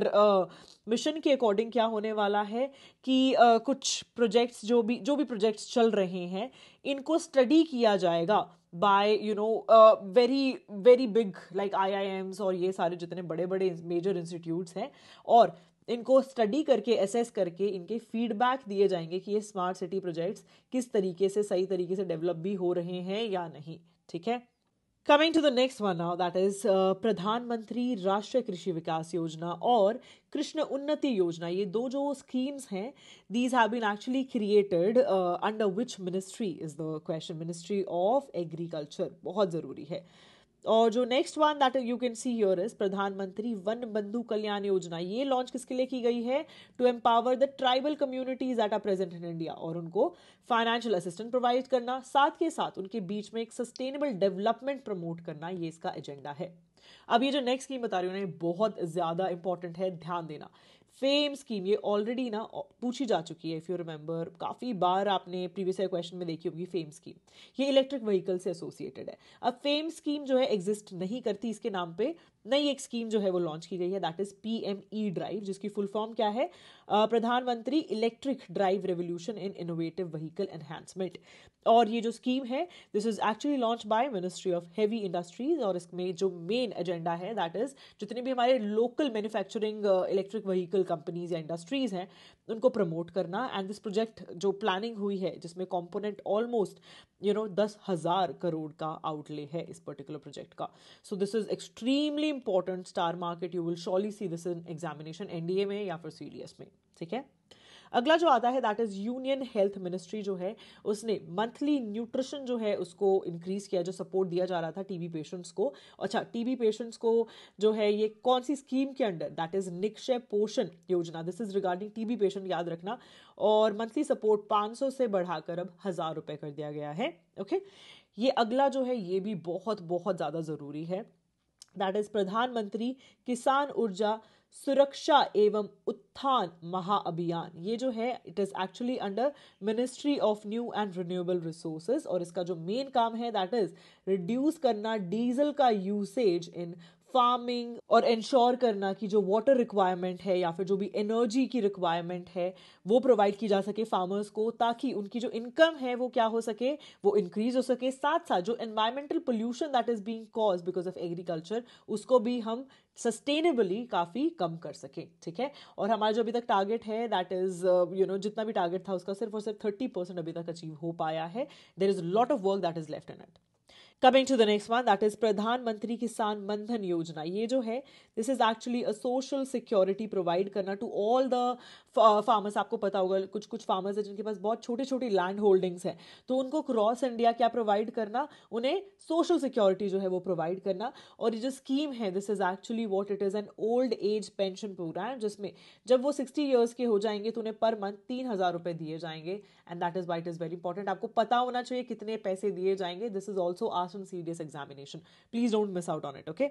मिशन के अकॉर्डिंग क्या होने वाला है कि कुछ प्रोजेक्ट्स जो भी प्रोजेक्ट्स चल रहे हैं इनको स्टडी किया जाएगा by very very big like IIMs और ये सारे जितने बड़े बड़े मेजर इंस्टीट्यूट्स हैं, और इनको स्टडी करके, असेस करके इनके फीडबैक दिए जाएंगे कि ये स्मार्ट सिटी प्रोजेक्ट्स किस तरीके से, सही तरीके से डेवलप भी हो रहे हैं या नहीं, ठीक है। Coming to the next one now, that is Pradhan Mantri Rashtriya कृषि विकास योजना और कृष्ण उन्नति योजना। ये दो जो स्कीम्स हैं, these have been actually created under which ministry is the question? Ministry of agriculture, बहुत जरूरी है। और जो next one that you can see here is Pradhan Mantri Van Bandhu Kalyan योजना। ये लॉन्च किसके लिए की गई है? To empower the tribal communities that are present in India, और उनको फाइनेंशियल असिस्टेंस प्रोवाइड करना, साथ के साथ उनके बीच में एक सस्टेनेबल डेवलपमेंट प्रमोट करना, ये इसका एजेंडा है। अब ये जो नेक्स्ट स्कीम बता रही हूँ ना, ये बहुत ज्यादा इंपॉर्टेंट है, ध्यान देना। फेम स्कीम, ये ऑलरेडी ना पूछी जा चुकी है, इफ यू रिमेंबर, काफी बार आपने प्रीवियस ईयर क्वेश्चन में देखी होगी फेम स्कीम। ये इलेक्ट्रिक व्हीकल से एसोसिएटेड है। अब फेम स्कीम जो है एग्जिस्ट नहीं करती इसके नाम पे, नई एक स्कीम जो है वो लॉन्च की गई है, दैट इज PME ड्राइव, जिसकी फुल फॉर्म क्या है, प्रधानमंत्री electric drive revolution in innovative vehicle enhancement. और ये जो स्कीम है, this is actually launch by ministry of heavy industries, और इसमें जो मेन एजेंडा है दैट इज जितने भी हमारे local manufacturing electric vehicle companies या इंडस्ट्रीज हैं उनको प्रमोट करना। एंड दिस प्रोजेक्ट जो प्लानिंग हुई है जिसमें कॉम्पोनेंट ऑलमोस्ट 10,000 करोड़ का आउटले है इस पर्टिकुलर प्रोजेक्ट का। सो this is extremely important star market, you will surely see this in examination NDA में या फिर CDS में, ठीक है। अगला जो आता है that is union health ministry जो है उसने मंथली न्यूट्रिशन जो है उसको इंक्रीज किया, जो सपोर्ट दिया जा रहा था टीबी पेशेंट्स को। अच्छा, टीबी पेशेंट्स को जो है ये कौन सी स्कीम के अंडर, दैट इज निक्षय पोषण योजना, this is regarding TB patient, याद रखना। और मंथली सपोर्ट 500 से बढ़ाकर अब 1,000 रुपए कर दिया गया है, ओके। ये अगला जो है ये भी बहुत बहुत ज्यादा जरूरी है, दैट इज प्रधानमंत्री किसान ऊर्जा सुरक्षा एवं उत्थान महाअभियान। ये जो है it is actually under ministry of new and renewable resources, और इसका जो मेन काम है दैट इज रिड्यूस करना डीजल का यूसेज इन फार्मिंग और इंश्योर करना कि जो वाटर रिक्वायरमेंट है या फिर जो भी एनर्जी की रिक्वायरमेंट है वो प्रोवाइड की जा सके फार्मर्स को, ताकि उनकी जो इनकम है वो क्या हो सके, वो इंक्रीज हो सके। साथ साथ जो environmental pollution that is being caused because of agriculture उसको भी हम सस्टेनेबली काफी कम कर सके, ठीक है। और हमारा जो अभी तक टारगेट है दैट इज जितना भी टारगेट था उसका सिर्फ और सिर्फ 30% अभी तक अचीव हो पाया है। There is lot of work that is left in it. Coming to the next one that is Pradhan Mantri Kisan Maandhan Yojana. ये जो है this is actually a social security provide करना टू ऑल द फार्मर्स। आपको पता होगा कुछ कुछ फार्मर्स है जिनके पास बहुत छोटी छोटी लैंड होल्डिंग्स हैं, तो उनको क्रॉस इंडिया क्या प्रोवाइड करना, उन्हें सोशल सिक्योरिटी जो है वो प्रोवाइड करना। और ये जो स्कीम है this is actually what it is an old age pension programme, जिसमें जब वो 60 ईयर्स के हो जाएंगे तो उन्हें पर मंथ 3,000 रुपए दिए जाएंगे। And that is why it is very important, आपको पता होना चाहिए कितने पैसे दिए जाएंगे। This is also asked in CDS examination. Please don't miss out on it, okay?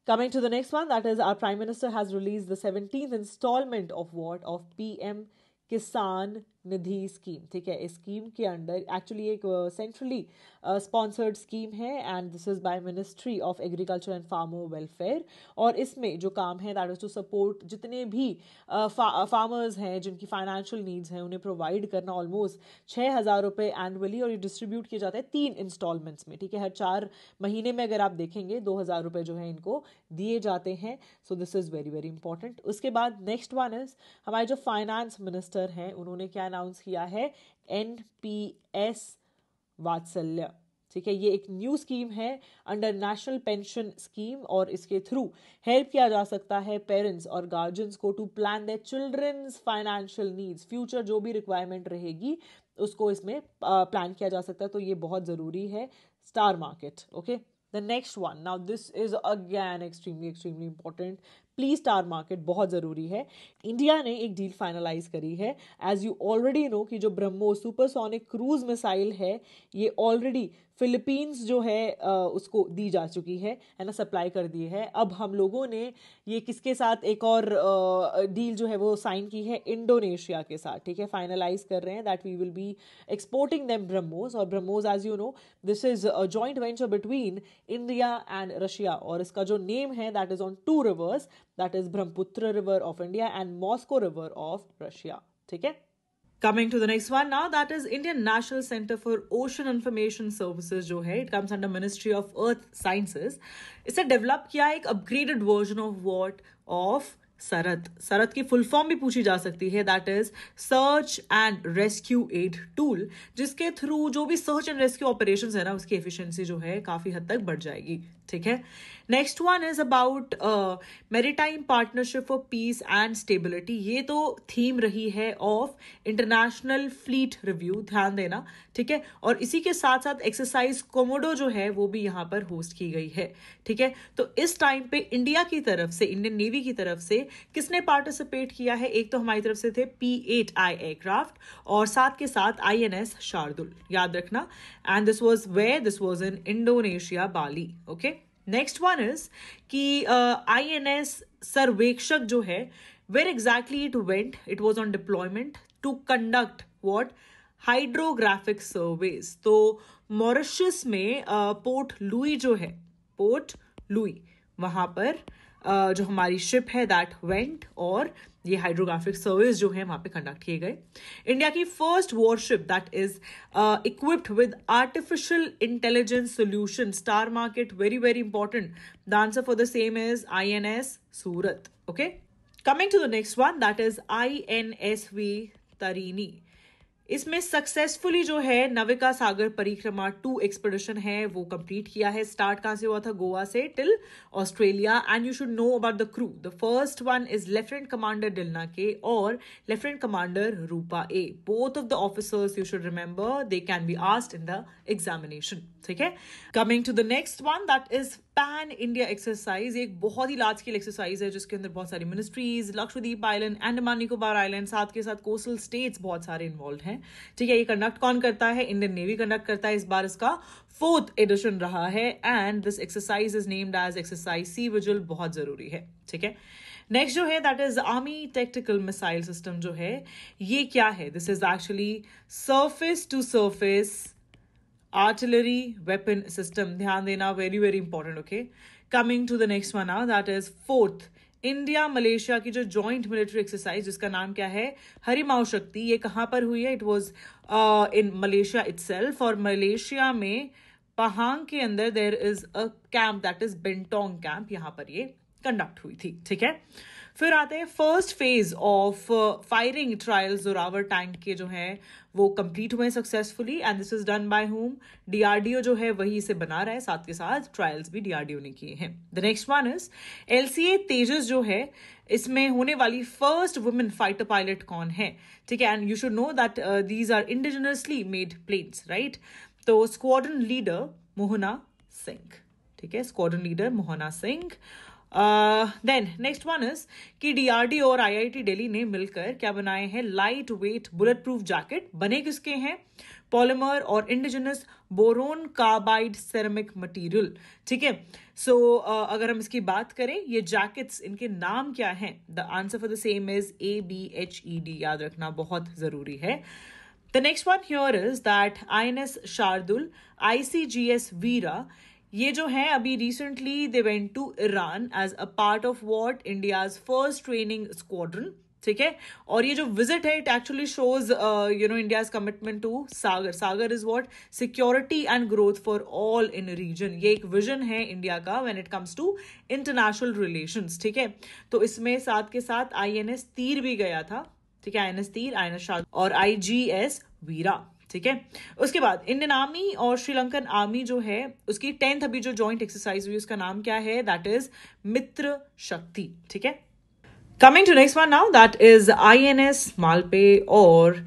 Coming to the next one, that is our Prime Minister has released the 17th installment of what? Of PM Kisan Nidhi scheme, ठीक है। इस scheme के under actually एक centrally sponsored scheme है and this is by ministry of agriculture and farmer welfare. और इसमें जो काम है दैट इज टू सपोर्ट जितने भी फार्मर्स हैं जिनकी फाइनेंशियल नीड्स हैं उन्हें प्रोवाइड करना ऑलमोस्ट 6,000 रुपये एनुअली, और ये डिस्ट्रीब्यूट किए जाते हैं 3 इंस्टॉलमेंट्स में, ठीक है। हर 4 महीने में अगर आप देखेंगे 2,000 रुपये जो है इनको दिए जाते हैं। सो this is very very important. उसके बाद नेक्स्ट वन इज हमारे जो फाइनेंस मिनिस्टर हैं उन्होंने क्या अनाउंस किया है, NPS वात्सल्य, ठीक है। ये एक न्यू स्कीम है अंडर नेशनल पेंशन स्कीम, और इसके थ्रू हेल्प किया जा सकता है पेरेंट्स और गार्जियंस को to plan their children's financial needs. Future जो भी रिक्वायरमेंट रहेगी उसको इसमें प्लान किया जा सकता है, तो ये बहुत ज़रूरी है। Star market, okay. The next one, now this is again extremely important, please star market बहुत ज़रूरी है। इंडिया ने एक डील फाइनलाइज करी है, एज यू ऑलरेडी नो कि जो ब्रह्मोस सुपरसोनिक क्रूज मिसाइल है ये ऑलरेडी फिलीपींस जो है उसको दी जा चुकी है ना, सप्लाई कर दी है। अब हम लोगों ने ये किसके साथ एक और डील जो है वो साइन की है, इंडोनेशिया के साथ, ठीक है। फाइनलाइज कर रहे हैं that we will be exporting them BrahMos, और BrahMos as you know this is a joint venture between India and Russia, और इसका जो नेम है that is on 2 rivers, that is Brahmaputra river of India and Moscow river of Russia, ठीक है। Coming to the next one now, that is Indian National Center for Ocean Information Services जो है, it comes under Ministry of Earth Sciences। इसे develop किया एक upgraded version of what, of सरत। सरत की फुल फॉर्म भी पूछी जा सकती है, that is search and rescue aid tool, जिसके थ्रू जो भी सर्च एंड रेस्क्यू ऑपरेशंस है ना उसकी एफिशिएंसी जो है काफी हद तक बढ़ जाएगी, ठीक है। Next one is about maritime partnership for piece and stability. ये तो थीम रही है ऑफ इंटरनेशनल फ्लीट रिव्यू, ध्यान देना, ठीक है। और इसी के साथ साथ एक्सरसाइज कोमोडो जो है वो भी यहाँ पर होस्ट की गई है, ठीक है। तो इस टाइम पे इंडिया की तरफ से, इंडियन नेवी की तरफ से किसने पार्टिसिपेट किया है, एक तो हमारी तरफ से थे P8I एयरक्राफ्ट और साथ के साथ INS शार्दुल, याद रखना। And this was where, this was in Indonesia, Bali, okay. Next one is कि INS सर्वेक्षक जो है, where exactly it went, it was on deployment to conduct what, hydrographic surveys. तो मॉरिशस में पोर्ट लुई जो है, port Louis वहां पर जो हमारी शिप है दैट वेंट, और ये हाइड्रोग्राफिक सर्विस जो है वहां पे कंडक्ट किए गए. इंडिया की first warship that is equipped with artificial intelligence solution star market, very very important. The answer for the same is INS Surat. Okay, coming to the next one that is INSV Tarini. इसमें successfully जो है नविका सागर परिक्रमा 2 expedition है वो complete किया है. Start कहां से हुआ था? गोवा से till Australia. And you should know about the crew. The first one is lieutenant commander Dilna K और lieutenant commander Roopa A. Both of the officers you should remember, they can be asked in the examination. ठीक है, coming to the next one that is pan India exercise. एक बहुत ही large scale exercise है जिसके अंदर बहुत सारी ministries, Lakshadweep island, Andaman Nicobar island, साथ के साथ कोस्टल स्टेट्स बहुत सारे इन्वॉल्व हैं. ठीक है, ये कंडक्ट कौन करता है? इंडियन नेवी कंडक्ट करता है. इस बार इसका 4th एडिशन रहा है and this exercise is named as exercise sea vigil. बहुत जरूरी है. ठीक है, नेक्स्ट जो है that is army tactical missile system. जो है ये क्या है? This is actually surface to surface artillery weapon system. ध्यान देना, very very important. Okay, coming to the next one now that is 4th India Malaysia की जो जॉइंट मिलिट्री एक्सरसाइज जिसका नाम क्या है? हरिमाऊ शक्ति. ये कहां पर हुई है? It was in Malaysia itself. और मलेशिया में पहांग के अंदर there is a camp that is Bentong camp. यहां पर ये कंडक्ट हुई थी. ठीक है, फिर आते हैं first phase of firing trials. Zorawar tank के जो है वो कंप्लीट हुए successfully and this is done by whom? DRDO जो है वही इसे बना रहा है, साथ के साथ ट्रायल्स भी DRDO ने किए हैं. The next one is LCA तेजस. जो है इसमें होने वाली फर्स्ट वुमेन फाइटर पायलट कौन है? ठीक है, and you should know that these are indigenously made planes, right? तो स्क्वाड्रन लीडर मोहना सिंह. ठीक है, squadron leader Mohana Singh. Then next one is कि DRDO और IIT दिल्ली ने मिलकर क्या बनाए हैं? Light weight bullet proof jacket. बने किसके हैं? पॉलीमर और indigenous boron carbide ceramic material. ठीक है, सो अगर हम इसकी बात करें, ये जैकेट्स इनके नाम क्या हैं? The answer for the same is ABHED. याद रखना बहुत जरूरी है. The next one here is that INS Shardul, ICGS Veera. ये जो है अभी recently they went to Iran as a part of what? India's first training squadron. ठीक है, और ये जो विजिट है it actually shows India's commitment to Sagar. Sagar is what? Security and growth for all in region. ये एक विजन है India का when it comes to international relations. ठीक है, तो इसमें साथ के साथ INS तीर भी गया था. ठीक है, INS तीर, INS शार्दुल और IGS वीरा. ठीक है, उसके बाद इंडियन आर्मी और श्रीलंकन आर्मी जो है उसकी 10th अभी जो जॉइंट एक्सरसाइज हुई उसका नाम क्या है? दैट इज मित्र शक्ति. ठीक है, coming to next one now that is INS Malpe और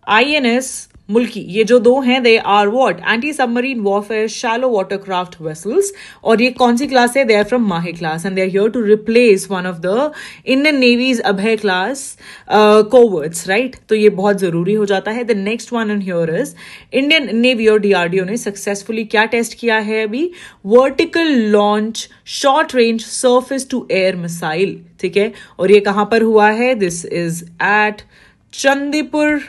INS मुल्की. ये जो दो हैं they are what? Anti submarine warfare shallow watercraft vessels. और ये कौन सी क्लास है? They are from Mahe class and they are here to replace one of the Indian navy's Abhay class corvettes, right? तो ये बहुत जरूरी हो जाता है. The next one in here is Indian navy और DRDO ने सक्सेसफुली क्या टेस्ट किया है अभी? Vertical launch short range surface to air missile. ठीक है, और ये कहां पर हुआ है? This is at Chandipur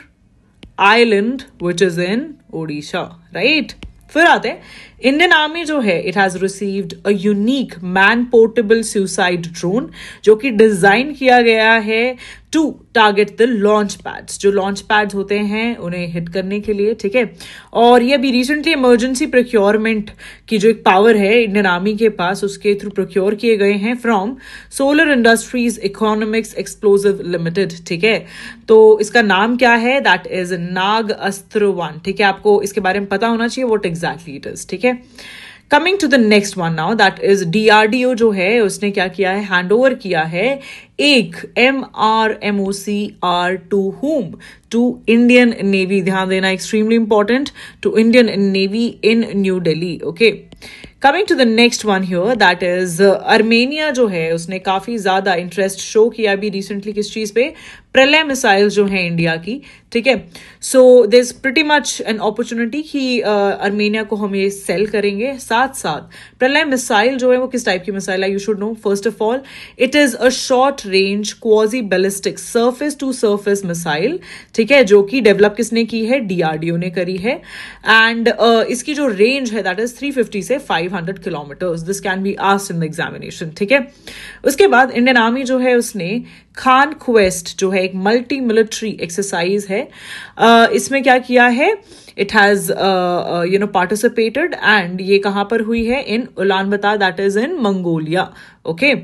island which is in Odisha, right? फिर आते हैं इंडियन आर्मी जो है it has received a unique man portable suicide drone जो कि डिजाइन किया गया है to target the launch pads. जो लॉन्च पैड्स होते हैं उन्हें हिट करने के लिए. ठीक है, और ये अभी रिसेंटली इमरजेंसी प्रोक्योरमेंट की जो एक पावर है इंडियन आर्मी के पास उसके थ्रू प्रोक्योर किए गए हैं from solar industries economics explosive limited. ठीक है, तो इसका नाम क्या है? दैट इज नाग अस्त्र 1. ठीक है, आपको इसके बारे में पता होना चाहिए व्हाट एग्जैक्टली इट इज. ठीक है, coming to the next one now that is DRDO जो है उसने क्या किया है? हैंड ओवर किया है एक MRMOCR to whom? To Indian navy. ध्यान देना, extremely important, to Indian navy in new Delhi. Okay, coming to the next one here that is Armenia जो है उसने काफी ज्यादा इंटरेस्ट शो किया अभी रिसेंटली किस चीज पे? प्रलय मिसाइल जो है इंडिया की. ठीक है, so there is pretty much an opportunity कि अर्मेनिया को हम ये सेल करेंगे. साथ साथ प्रलय मिसाइल जो है वो किस टाइप की मिसाइल है? You should know. First of all it is a short range quasi ballistic surface to surface missile, ठीक है, जो कि डेवलप किसने की है, डीआरडीओ ने करी है। एंड इसकी जो रेंज है दैट इज 350 से 500 kilometres. This can be asked in the examination, ठीक है। उसके बाद इंडियन आर्मी जो है उसने खान क्वेस्ट जो है एक मल्टी मिलिट्री एक्सरसाइज है, इसमें क्या किया है, इट हैज पार्टिसिपेटेड, एंड ये कहां पर हुई है, in Ulaanbaatar, that is in Mongolia. Okay,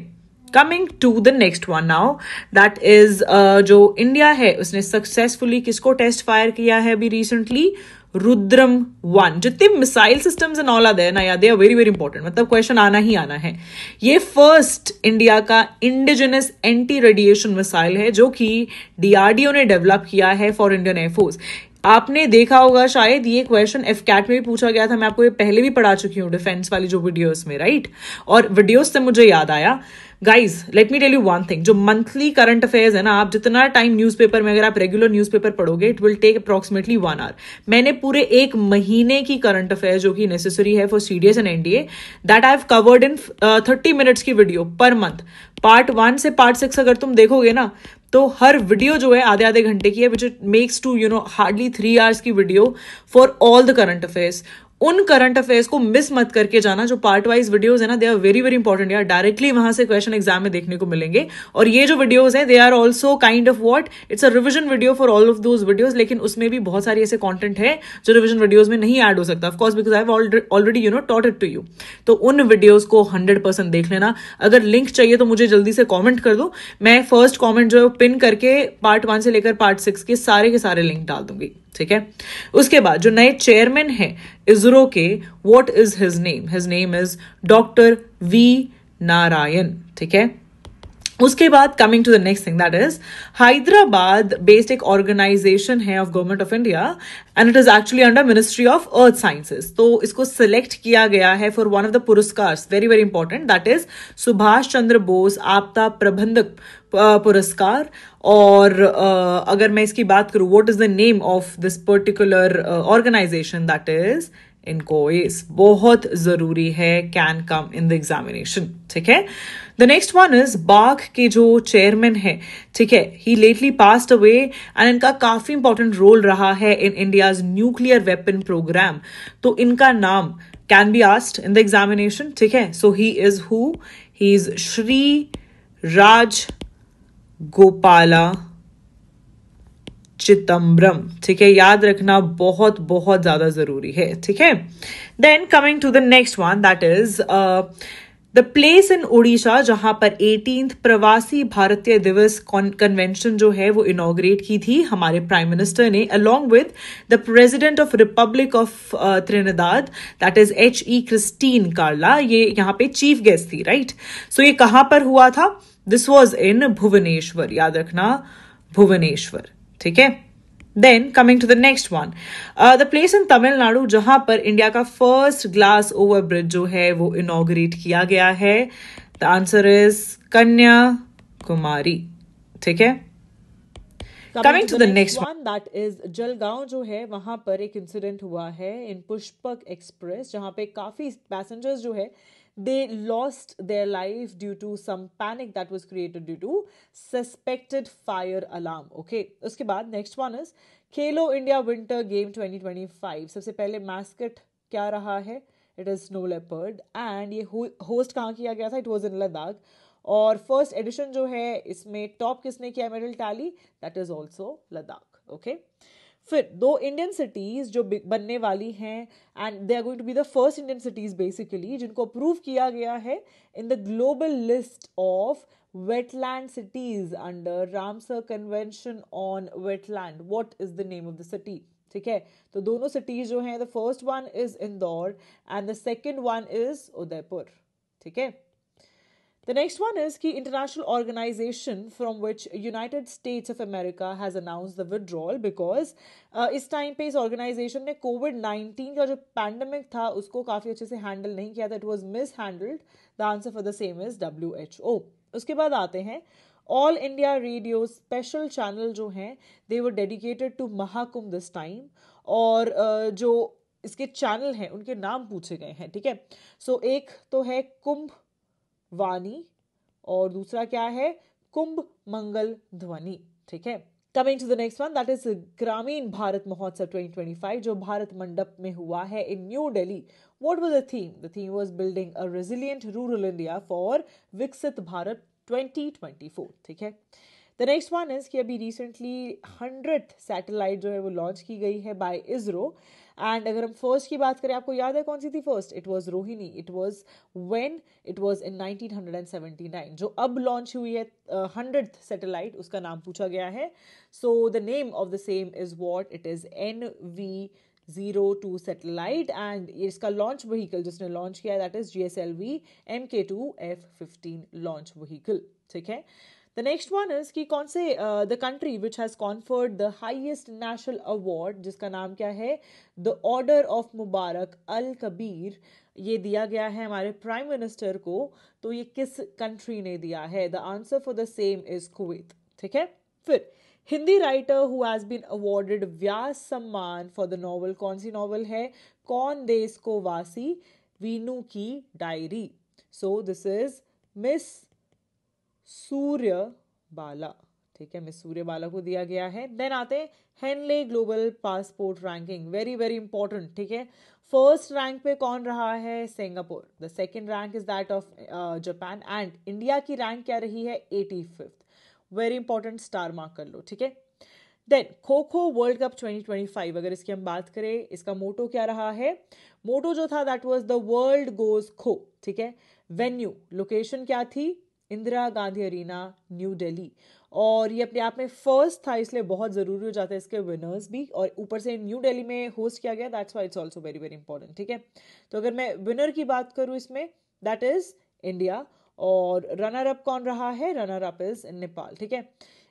coming to the next one now, that is जो इंडिया है उसने सक्सेसफुली किसको टेस्ट फायर किया है अभी रिसेंटली, रुद्रम 1। जितने missile systems and all are there ना यार, they are very very important, मतलब क्वेश्चन आना ही आना है। ये फर्स्ट इंडिया का इंडिजिनस एंटी रेडिएशन मिसाइल है जो कि डीआरडीओ ने डेवलप किया है फॉर इंडियन एयरफोर्स। आपने देखा होगा शायद ये क्वेश्चन एफकैट में भी पूछा गया था, मैं आपको ये पहले भी पढ़ा चुकी हूँ डिफेंस वाली जो वीडियोस में, राइट। और वीडियोस से मुझे याद आया, guys let me tell you one thing, जो मंथली करंट अफेयर्स है ना, आप जितना टाइम न्यूज़पेपर में, अगर आप रेगुलर न्यूज़पेपर पढ़ोगे, it will take approximately 1 hour. मैंने पूरे 1 महीने की करंट अफेयर जो कि नेसेसरी है for CDS and NDA, that I have covered in 30 minutes की वीडियो पर मंथ। पार्ट 1 से पार्ट 6 अगर तुम देखोगे ना, तो हर वीडियो जो है आधे आधे घंटे की है, which it makes to hardly 3 hours की video for all the current affairs. उन करंट अफेयर्स को मिस मत करके जाना, जो पार्ट वाइज वीडियोस है ना, they are very very important यार, डायरेक्टली वहां से क्वेश्चन एग्जाम में देखने को मिलेंगे। और ये जो वीडियोस है, they are also kind of what, it's a revision video for all of those videos, लेकिन उसमें भी बहुत सारी ऐसे कंटेंट है जो रिविजन वीडियोस में नहीं ऐड हो सकता, of course, because I have already taught it to you. तो उन वीडियोस को 100% देख लेना। अगर लिंक चाहिए तो मुझे जल्दी से कॉमेंट कर दो, मैं फर्स्ट कॉमेंट जो है पिन करके पार्ट 1 से लेकर पार्ट 6 के सारे लिंक डाल दूंगी, ठीक है। उसके बाद जो नए चेयरमैन है इसरो के, what is his name, his name is doctor V Narayan, ठीक है। उसके बाद coming to the next thing, that is Hyderabad based एक ऑर्गेनाइजेशन है of government of India, and it is actually under ministry of earth sciences. तो इसको select किया गया है for one of the puraskar, very very important, that is Subhash Chandra Bose Aapda Prabandhak Puraskar. और अगर मैं इसकी बात करूं, what is the name of this particular organisation, that is INCOIS. बहुत जरूरी है, can come in the examination, ठीक है। द नेक्स्ट वन इज बाघ के जो चेयरमैन है, ठीक है, he lately passed away, and इनका काफी इंपॉर्टेंट रोल रहा है in India's nuclear weapon programme. तो इनका नाम can be asked in the examination, ठीक है। So he is who, he is Shri Rajagopala Chidambaram, ठीक है, याद रखना बहुत बहुत ज्यादा जरूरी है, ठीक है। Then coming to the next one, that is the place in Odisha जहां पर 18th प्रवासी भारतीय दिवस कन्वेंशन जो है वो इनॉग्रेट की थी हमारे प्राइम मिनिस्टर ने, along with the president of republic of Trinidad, that is H.E. Christine Carla. ये यहाँ पे चीफ गेस्ट थी, राइट। सो ये कहां पर हुआ था, दिस वॉज इन भुवनेश्वर, याद रखना भुवनेश्वर, ठीक है। Then coming to the next one, the place in Tamil Nadu जहां पर इंडिया का फर्स्ट ग्लास ओवर ब्रिज जो है वो इनॉग्रेट किया गया है, द आंसर इज कन्याकुमारी, ठीक है। Coming to the next one, that is Jalgaon जो है वहां पर एक इंसिडेंट हुआ है इन पुष्पक एक्सप्रेस, जहां पे काफी पैसेंजर्स जो है they lost their life due to some panic that was created due to suspected fire alarm, okay। उसके बाद next one is Khelo India winter game 2025। सबसे पहले मैस्कट क्या रहा है, it is snow leopard, and ये होस्ट कहाँ किया गया था, इट वाज इन लद्दाख। और फर्स्ट एडिशन जो है इसमें टॉप किसने किया medal tally, that is also Ladakh, okay. फिर 2 इंडियन सिटीज जो बनने वाली हैं, and they are going to be the first Indian cities basically, जिनको अप्रूव किया गया है in the global list of wetland cities under Ramsar convention on wetland. What is the name of the city, ठीक है। तो दोनों सिटीज जो हैं, the first one is Indore and the second one is Udaipur, ठीक है। The next one is कि international organization from which United States of America has announced the withdrawal because इस टाइम पे इस organization ने COVID-19 का जो pandemic था उसको काफ़ी अच्छे से handle नहीं किया था, it was mishandled. The answer for the same is WHO. उसके बाद आते हैं All India Radio special channel जो हैं they were dedicated to Mahakumbh this time, और जो इसके चैनल हैं उनके नाम पूछे गए हैं, ठीक है। सो एक तो है कुंभ वाणी और दूसरा क्या है कुंभ मंगल ध्वनि, ठीक है। Coming to the next one, that is Grameen Bharat महोत्सव 2025 जो भारत मंडप में हुआ है in new Delhi. What was the theme? The theme was building a resilient rural India for Viksit Bharat 2024, ठीक है। द नेक्स्ट वन इज कि अभी रिसेंटली 100th सैटेलाइट जो है वो लॉन्च की गई है बाय इसरो। एंड अगर हम फर्स्ट की बात करें, आपको याद है कौन सी थी first? It was Rohini. It was when? It was इन 1979। जो अब लॉन्च हुई है 100th सैटेलाइट, उसका नाम पूछा गया है। So the name of the same is what? It is NV-02 satellite. And इसका लॉन्च व्हीकल जिसने लॉन्च किया है that is GSLV MK2F15 launch vehicle, ठीक है। The next one is कि कौन से the country which has conferred the highest national award जिसका नाम क्या है? The Order of Mubarak Al Kabir, ये दिया गया है हमारे प्राइम मिनिस्टर को। तो ये किस कंट्री ने दिया है? The answer for the same is Kuwait, ठीक है। फिर Hindi writer who has been awarded Vyas Samman for the novel, कौन सी नॉवल है? कौन देश को वासी, वीनू की diary. So this is miss Suryabala, ठीक है, मिस सूर्यबाला को दिया गया है। देन आते हैं Henley global passport ranking, very very important, ठीक है। फर्स्ट रैंक पे कौन रहा है? Singapore. The second rank is that of Japan. And India की रैंक क्या रही है? 85th। Very important, star mark कर लो, ठीक है। Then kho kho world cup 2025, अगर इसकी हम बात करें, इसका मोटो क्या रहा है? मोटो जो था that was the world goes Kho, ठीक है। वेन्यू, लोकेशन क्या थी? Indira Gandhi arena, new Delhi. और ये अपने आप में फर्स्ट था, इसलिए बहुत ज़रूरी हो जाता है इसके विनर्स भी। और ऊपर से न्यू दिल्ली में होस्ट किया गया, that's why it's also very very important, ठीक है। तो अगर मैं विनर की बात करूँ इसमें, दैट इज इंडिया। और रनर अप कौन रहा है? रनर अप इज नेपाल, ठीक है।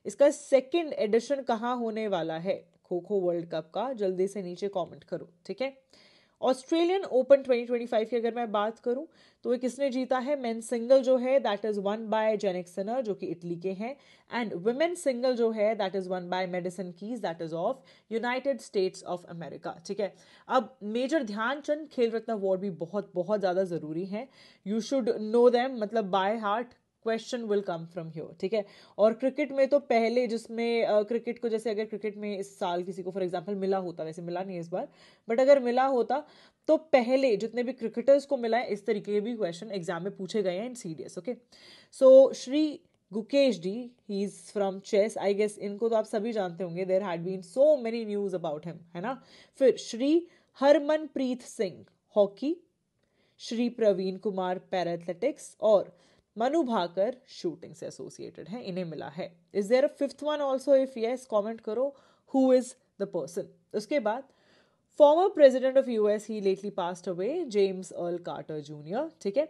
इसका सेकेंड एडिशन कहाँ होने वाला है खो खो वर्ल्ड कप का? जल्दी से नीचे कॉमेंट करो, ठीक है। ऑस्ट्रेलियन ओपन 2025 की अगर मैं बात करूं तो ये किसने जीता है? मेन सिंगल जो है that is one by Jannik Sinner जो कि इटली के हैं। एंड वुमेन सिंगल जो है that is one by medicine keys that is of United States of America, ठीक है। अब मेजर ध्यानचंद खेल रत्न अवार्ड भी बहुत बहुत ज़्यादा ज़रूरी है। यू शुड नो दैम, मतलब by heart question will come from here, ठीक है। और क्रिकेट में तो पहले जिसमें क्रिकेट को, जैसे अगर क्रिकेट में इस साल किसी को फॉर एग्जांपल मिला होता, वैसे मिला नहीं इस बार, बट अगर मिला होता तो पहले जितने भी क्रिकेटर्स को मिला है इस तरीके के भी क्वेश्चन एग्जाम में पूछे गए हैं in CDS, okay. So Shri Gukesh D, he is from chess, I guess इनको तो आप सभी जानते होंगे, there had been so many news about him, है ना। फिर Shri Harmanpreet Singh, hockey. Shri Praveen Kumar, para athletics. और मनु भाकर, शूटिंग से एसोसिएटेड है, इन्हें मिला है। Is there a fifth one also? If yes, comment करो हु इज द पर्सन। उसके बाद former president of US, he lately passed away, James Earl Carter junior, ठीक है।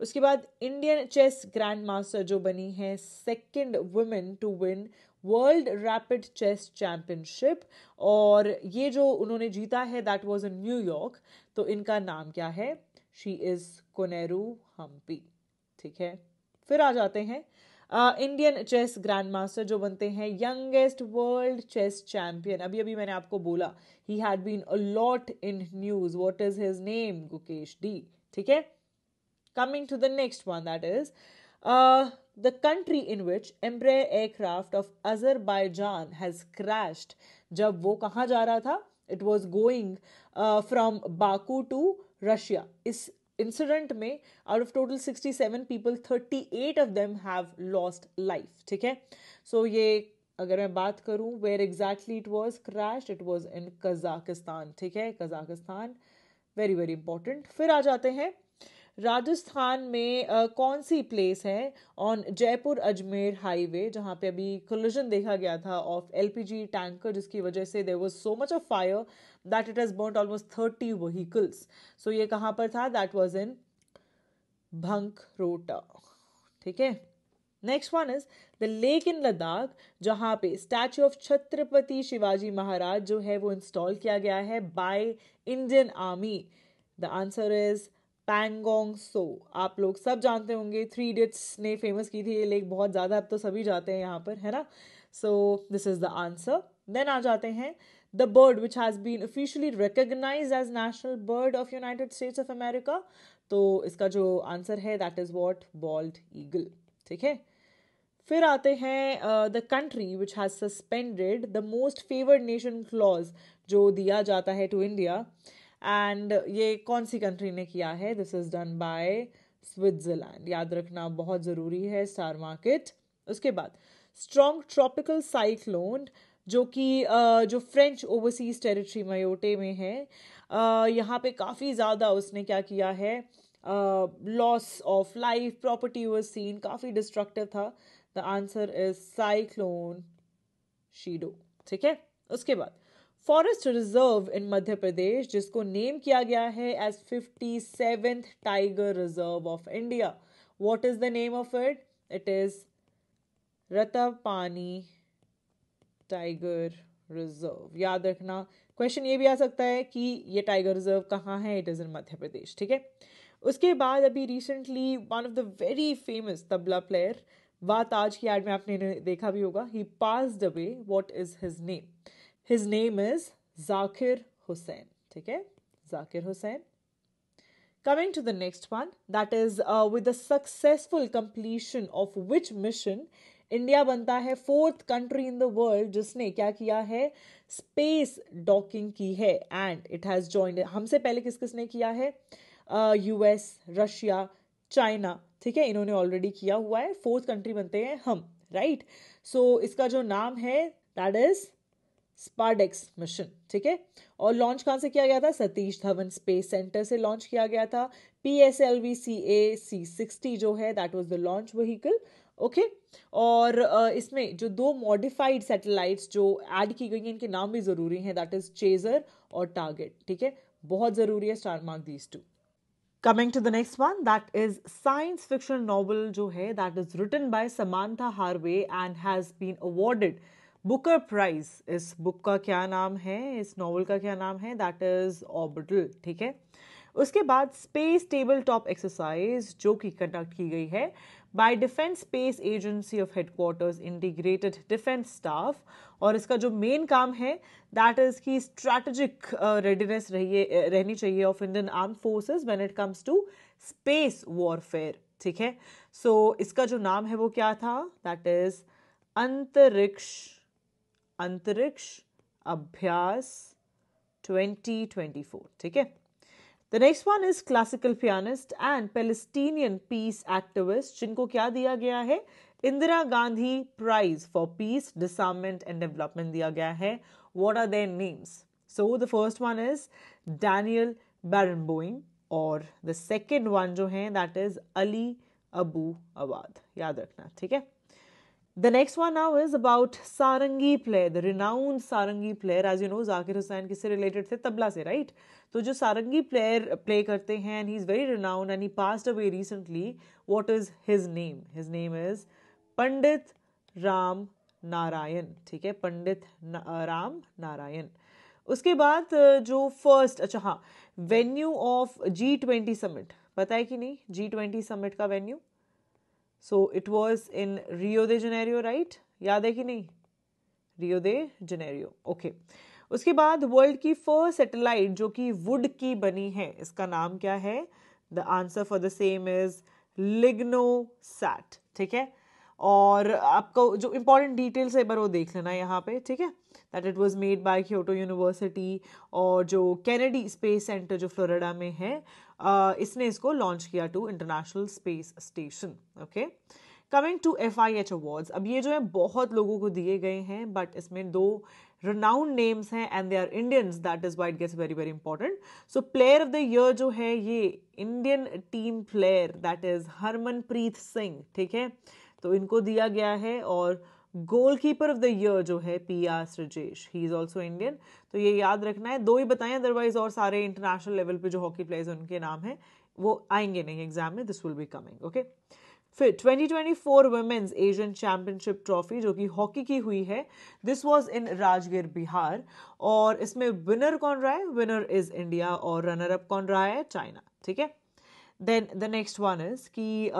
उसके बाद इंडियन चेस ग्रैंड मास्टर जो बनी है second women to win world rapid chess championship, और ये जो उन्होंने जीता है दैट वाज इन न्यूयॉर्क। तो इनका नाम क्या है? शी इज कोनेरू हम्पी, ठीक है। फिर आ जाते हैं इंडियन चेस ग्रैंड मास्टर जो बनते हैं यंगेस्ट वर्ल्ड चेस चैंपियन। अभी अभी मैंने आपको बोला he had been a lot in news, what is his name? Gukesh D, ठीक है। Coming to the next one that is the country in which Embraer aircraft of Azerbaijan has crashed. जब वो कहाँ जा रहा था? It was going from Baku to Russia. इस incident में out of total 67 people, 38 of them have lost life, ठीक है। सो ये अगर मैं बात करूं where exactly it was crash, it was in Kazakhstan, ठीक है, कजाकिस्तान, वेरी वेरी इंपॉर्टेंट। फिर आ जाते हैं राजस्थान में कौन सी प्लेस है ऑन जयपुर अजमेर हाईवे जहाँ पे अभी कोलिजन देखा गया था ऑफ एलपीजी टैंकर, जिसकी वजह से there was so much of fire that it has burned almost 30 vehicles. So ये कहाँ पर था? दैट वाज इन भंकरोटा, ठीक है। Next one is the lake in Ladakh जहाँ पे स्टैचू ऑफ छत्रपति शिवाजी महाराज जो है वो इंस्टॉल किया गया है by Indian army. The answer is Pangong so. आप लोग सब जानते होंगे, थ्री इडियट्स ने फेमस की थी ये लेक बहुत ज़्यादा, अब तो सभी जाते हैं यहाँ पर, है ना। So this is the answer. Then आ जाते हैं the bird which has been officially recognised as national bird of United States of America. तो इसका जो आंसर है that is what? Bald eagle, ठीक है। फिर आते हैं the country which has suspended the most favoured nation clause जो दिया जाता है टू इंडिया, एंड ये कौन सी कंट्री ने किया है? This is done by Switzerland. याद रखना बहुत ज़रूरी है, स्टार मार्केट। उसके बाद स्ट्रॉन्ग ट्रॉपिकल साइक्लोन जो कि जो फ्रेंच ओवरसीज टेरिटरी मयोटे में है, यहाँ पे काफ़ी ज़्यादा उसने क्या किया है, loss of life, property was seen, काफ़ी डिस्ट्रक्टिव था। The answer is cyclone Chido. ठीक है। उसके बाद forest reserve in Madhya Pradesh जिसको नेम किया गया है as 57th tiger reserve of India, what is the name of it? It is Ratapani tiger reserve. याद रखना, क्वेश्चन ये भी आ सकता है कि ये टाइगर रिजर्व कहाँ है, इट इज इन मध्य प्रदेश। ठीक है। उसके बाद अभी recently one of the very famous tabla player, बात आज की एड में आपने देखा भी होगा, he passed away, what is his name? His name is Zakir Hussain. ठीक है, Zakir Hussain. Coming to the next one, that is with the successful completion of which mission India बनता है 4th country in the world जिसने क्या किया है, स्पेस डॉकिंग की है, एंड इट हैज जॉइंड। हमसे पहले किस किसने किया है? US, Russia, China. ठीक है, इन्होंने ऑलरेडी किया हुआ है, 4th कंट्री बनते हैं हम, राइट। सो इसका जो नाम है दैट इज स्पार्डेक्स मिशन। ठीक है, और लॉन्च कहाँ से किया गया था? सतीश धवन स्पेस सेंटर से लॉन्च किया गया था। PSLV-CA C60 जो है that was the launch vehicle. Okay, और इसमें जो 2 मॉडिफाइड सैटेलाइट्स जो ऐड की गई हैं, इनके नाम भी जरूरी हैं, दैट इज चेजर और टारगेट। ठीक है, बहुत जरूरी है, star mark these two. Coming to the next one, that is science fiction novel जो है that is written by Samantha Harvey and has been awarded Booker prize. इस बुक का क्या नाम है, इस नॉवल का क्या नाम है? That is orbital. ठीक है। उसके बाद स्पेस टेबल टॉप एक्सरसाइज जो कि कंडक्ट की गई है by defence space agency of headquarters integrated defence staff, और इसका जो मेन काम है that is key strategic readiness रहनी चाहिए of Indian arm forces when it comes to space warfare. ठीक है, सो इसका जो नाम है वो क्या था? दैट इज अंतरिक्ष अभ्यास 2024। ठीक है। The next one is classical pianist and Palestinian peace activist जिनको क्या दिया गया है? Indira Gandhi prize for peace, disarmament and development दिया गया है। What are their names? So the first one is Daniel Barenboim, और द सेकेंड वन जो है that is Ali Abu Awad. याद रखना। ठीक है। The next one now is about sarangi player, the renowned sarangi player. As you know, Zakir Hussain किससे related थे? तबला से, right? तो जो सारंगी player play करते हैं, and he is very renowned and he passed away recently. What is his name? His name is Pandit Ram Narayan. ठीक है, पंडित राम नारायण। उसके बाद जो फर्स्ट, अच्छा हाँ, वेन्यू ऑफ G20 समिट पता है कि नहीं? G20 समिट का venue, so it was in Rio they Janeiro, right? याद है कि नहीं? रियो दे जेनेरियो। ओके। उसके बाद वर्ल्ड की फर्स्ट सैटेलाइट जो कि वुड की बनी है, इसका नाम क्या है? The answer for the same is Lignosat. ठीक है, और आपको जो इंपॉर्टेंट डिटेल्स है एक बार वो देख लेना यहाँ पे। ठीक है, that it was made by Kyoto university, और जो कैनेडी स्पेस सेंटर जो फ्लोरिडा में है, इसने इसको लॉन्च किया to international space station. Okay, coming to FIH awards, अब ये जो है बहुत लोगों को दिए गए हैं, बट इसमें 2 renowned नेम्स हैं and they are Indians, that is why it gets very very important. So player of the year जो है ये Indian team player that is Harmanpreet Singh. ठीक है, तो इनको दिया गया है, और गोलकीपर ऑफ द ईयर जो है PR Sreejesh, he is also Indian. तो ये याद रखना है, 2 ही बताएं, अदरवाइज और सारे इंटरनेशनल लेवल पे जो हॉकी प्लेयर्स उनके नाम है वो आएंगे नहीं एग्जाम में, this will be coming. Okay, फिर 2024 वुमेन्स एशियन चैंपियनशिप ट्रॉफी जो कि हॉकी की हुई है, this was in Rajgir Bihar, और इसमें विनर कौन रहा है? विनर इज इंडिया, और रनर अप कौन रहा है? चाइना। ठीक है। Then the next one is कि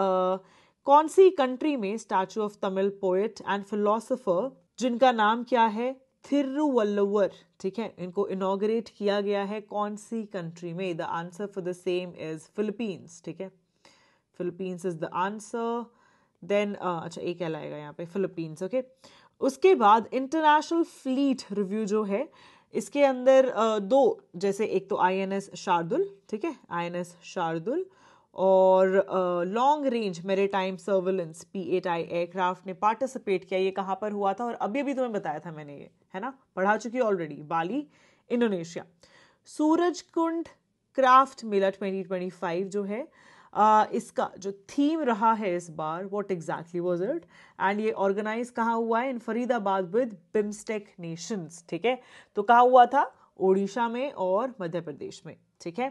कौन सी कंट्री में statue of Tamil poet and philosopher जिनका नाम क्या है? थिरुवल्लुवर। ठीक है, इनको इनॉग्रेट किया गया है कौन सी कंट्री में? The answer for the same is Philippines. ठीक है, Philippines is the answer. Then अच्छा एक कहलाएगा यहाँ पे फिलीपींस, ओके। उसके बाद इंटरनेशनल फ्लीट रिव्यू जो है, इसके अंदर दो, जैसे एक तो आईएनएस शार्दुल, ठीक है, आईएनएस शार्दुल, और long range maritime surveillance P8I aircraft ने पार्टिसिपेट किया। ये कहाँ पर हुआ था, और अभी अभी तुम्हें बताया था मैंने, ये है ना, पढ़ा चुकी already, Bali Indonesia. Surajkund craft mela 2025 जो है, इसका जो थीम रहा है इस बार, what exactly was it, and ये ऑर्गेनाइज कहाँ हुआ है, in Faridabad with BIMSTEC nations, ठीक है। तो कहाँ हुआ था, ओडिशा में और मध्य प्रदेश में, ठीक है।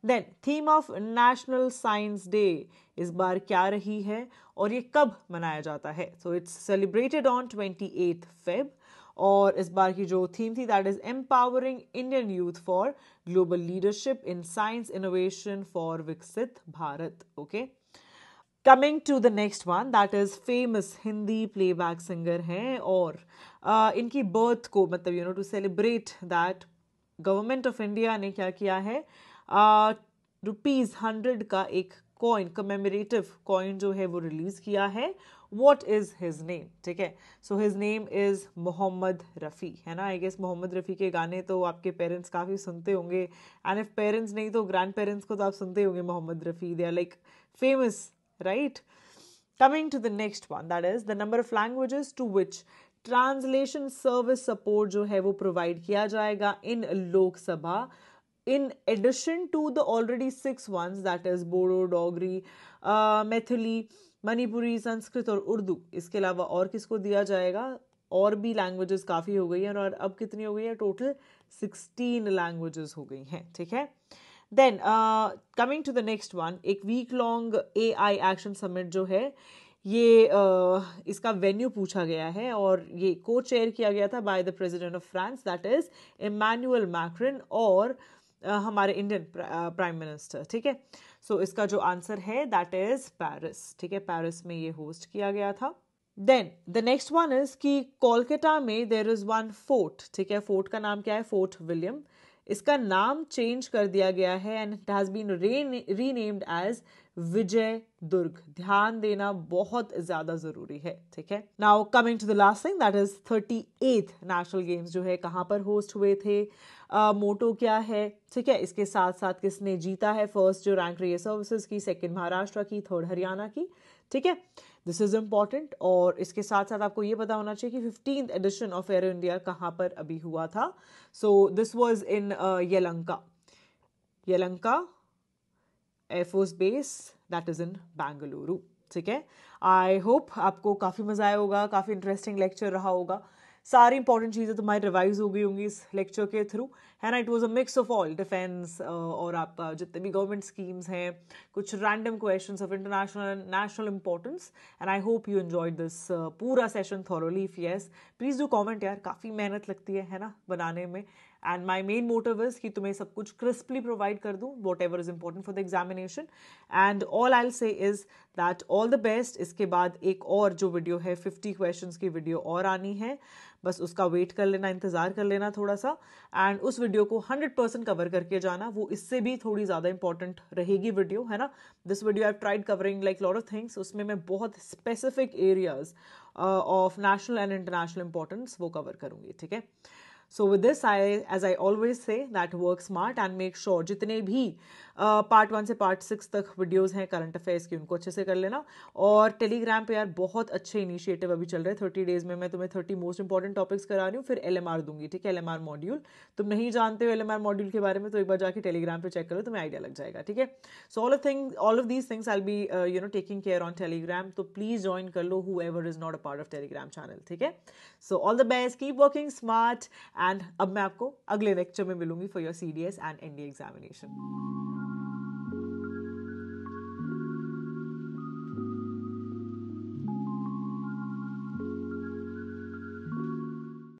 Then theme of national science day इस बार क्या रही है, और ये कब मनाया जाता है, so it's celebrated on 28 Feb, और इस बार की जो थीम थी, that is empowering Indian youth for global leadership in science innovation for Viksit Bharat, okay. Coming to the next one, that is famous Hindi playback singer हैं, और इनकी बर्थ को, मतलब you know, to celebrate that, government of India ने क्या किया है, ₹100 का एक कॉइन, कमेमोरेटिव कॉइन जो है वो रिलीज किया है। व्हाट इज हिज नेम, ठीक है। So his name is Mohammed Rafi, है ना। आई गेस मोहम्मद रफ़ी के गाने तो आपके पेरेंट्स काफ़ी सुनते होंगे, एंड इफ पेरेंट्स नहीं तो ग्रैंड पेरेंट्स को तो आप सुनते होंगे Mohammed Rafi, they are like famous, right. Coming to the next one, that is the number of languages to which translation service support जो है वो प्रोवाइड किया जाएगा इन Lok Sabha, in addition to the already 6 ones, that is Bodo, Dogri, Maithili, Manipuri, Sanskrit और उर्दू। इसके अलावा और किसको दिया जाएगा, और भी लैंग्वेजेस काफ़ी हो गई हैं, और अब कितनी हो गई है, टोटल 16 लैंग्वेजेस हो गई हैं, ठीक है। Then coming to the next one, एक week long AI action summit जो है, ये इसका वेन्यू पूछा गया है, और ये को चेयर किया गया था by the president of France, that is Emmanuel Macron, और हमारे इंडियन प्राइम मिनिस्टर, ठीक है। सो इसका जो आंसर है दैट इज पेरिस, ठीक है, पेरिस में ये होस्ट किया गया था। Then the next one is कि कोलकाता में देर इज वन फोर्ट, ठीक है, फोर्ट का नाम क्या है, फोर्ट विलियम। इसका नाम चेंज कर दिया गया है, and it has been renamed as Vijay Durg. ध्यान देना बहुत ज्यादा जरूरी है, ठीक है। Now coming to the last thing, that is 38th national games जो है कहाँ पर होस्ट हुए थे, मोटो क्या है, ठीक है। इसके साथ साथ किसने जीता है, फर्स्ट जो रैंक रही है सर्विसेज की, सेकंड महाराष्ट्र की, थर्ड हरियाणा की, ठीक है। दिस इज इम्पॉर्टेंट, और इसके साथ साथ आपको ये पता होना चाहिए कि 15th addition of arrow India कहाँ पर अभी हुआ था। So this was in Yelahanka air force base, that is in Bengaluru, ठीक है। आई होप आपको काफ़ी मज़ा आया होगा, काफ़ी इंटरेस्टिंग लेक्चर रहा होगा, सारी इंपॉर्टेंट चीज़ें तुम्हारी रिवाइज हो गई होंगी इस लेक्चर के थ्रू, है ना। It was a mix of all, defence और आपका जितने भी गवर्नमेंट स्कीम्स हैं, कुछ random questions of international and national importance, and I hope you enjoyed this पूरा session thoroughly. If yes, please do comment यार, काफ़ी मेहनत लगती है ना, बनाने में, and my main motive is कि तुम्हें सब कुछ क्रिस्पली प्रोवाइड कर दूँ, whatever is important for the examination, and all I से is that all the best. इसके बाद एक और जो वीडियो है 50 क्वेश्चंस की वीडियो और आनी है, बस उसका वेट कर लेना, इंतजार कर लेना थोड़ा सा, एंड उस वीडियो को 100% कवर करके जाना, वो इससे भी थोड़ी ज़्यादा इंपॉर्टेंट रहेगी वीडियो, है ना। This video I have tried covering like lot of things, उसमें मैं बहुत specific areas of national and international importance वो कवर करूंगी, ठीक है। So with this, as I always say, that work smart and make sure जितने भी part 1 से पार्ट 6 तक वीडियोस हैं करंट अफेयर्स की, उनको अच्छे से कर लेना। और टेलीग्राम पे यार बहुत अच्छे इनिशिएटिव अभी चल रहे हैं, 30 डेज में मैं तुम्हें 30 मोस्ट इंपॉर्टेंट टॉपिक्स करा रही हूँ, फिर LMR दूंगी, ठीक है, LMR मॉड्यूल। तुम नहीं जानते हो LMR मॉड्यूल के बारे में तो एक बार जाके टेलीग्राम पे चेक करो, तुम्हें आइडिया लग जाएगा, ठीक है। So all of these things I be taking care on Telegram, तो प्लीज ज्वाइन कर लो whoever is not a part of Telegram channel, ठीक है। So all the best, keep working smart, and अब मैं आपको अगले लेक्चर में मिलूंगी for your CDS and ND examination.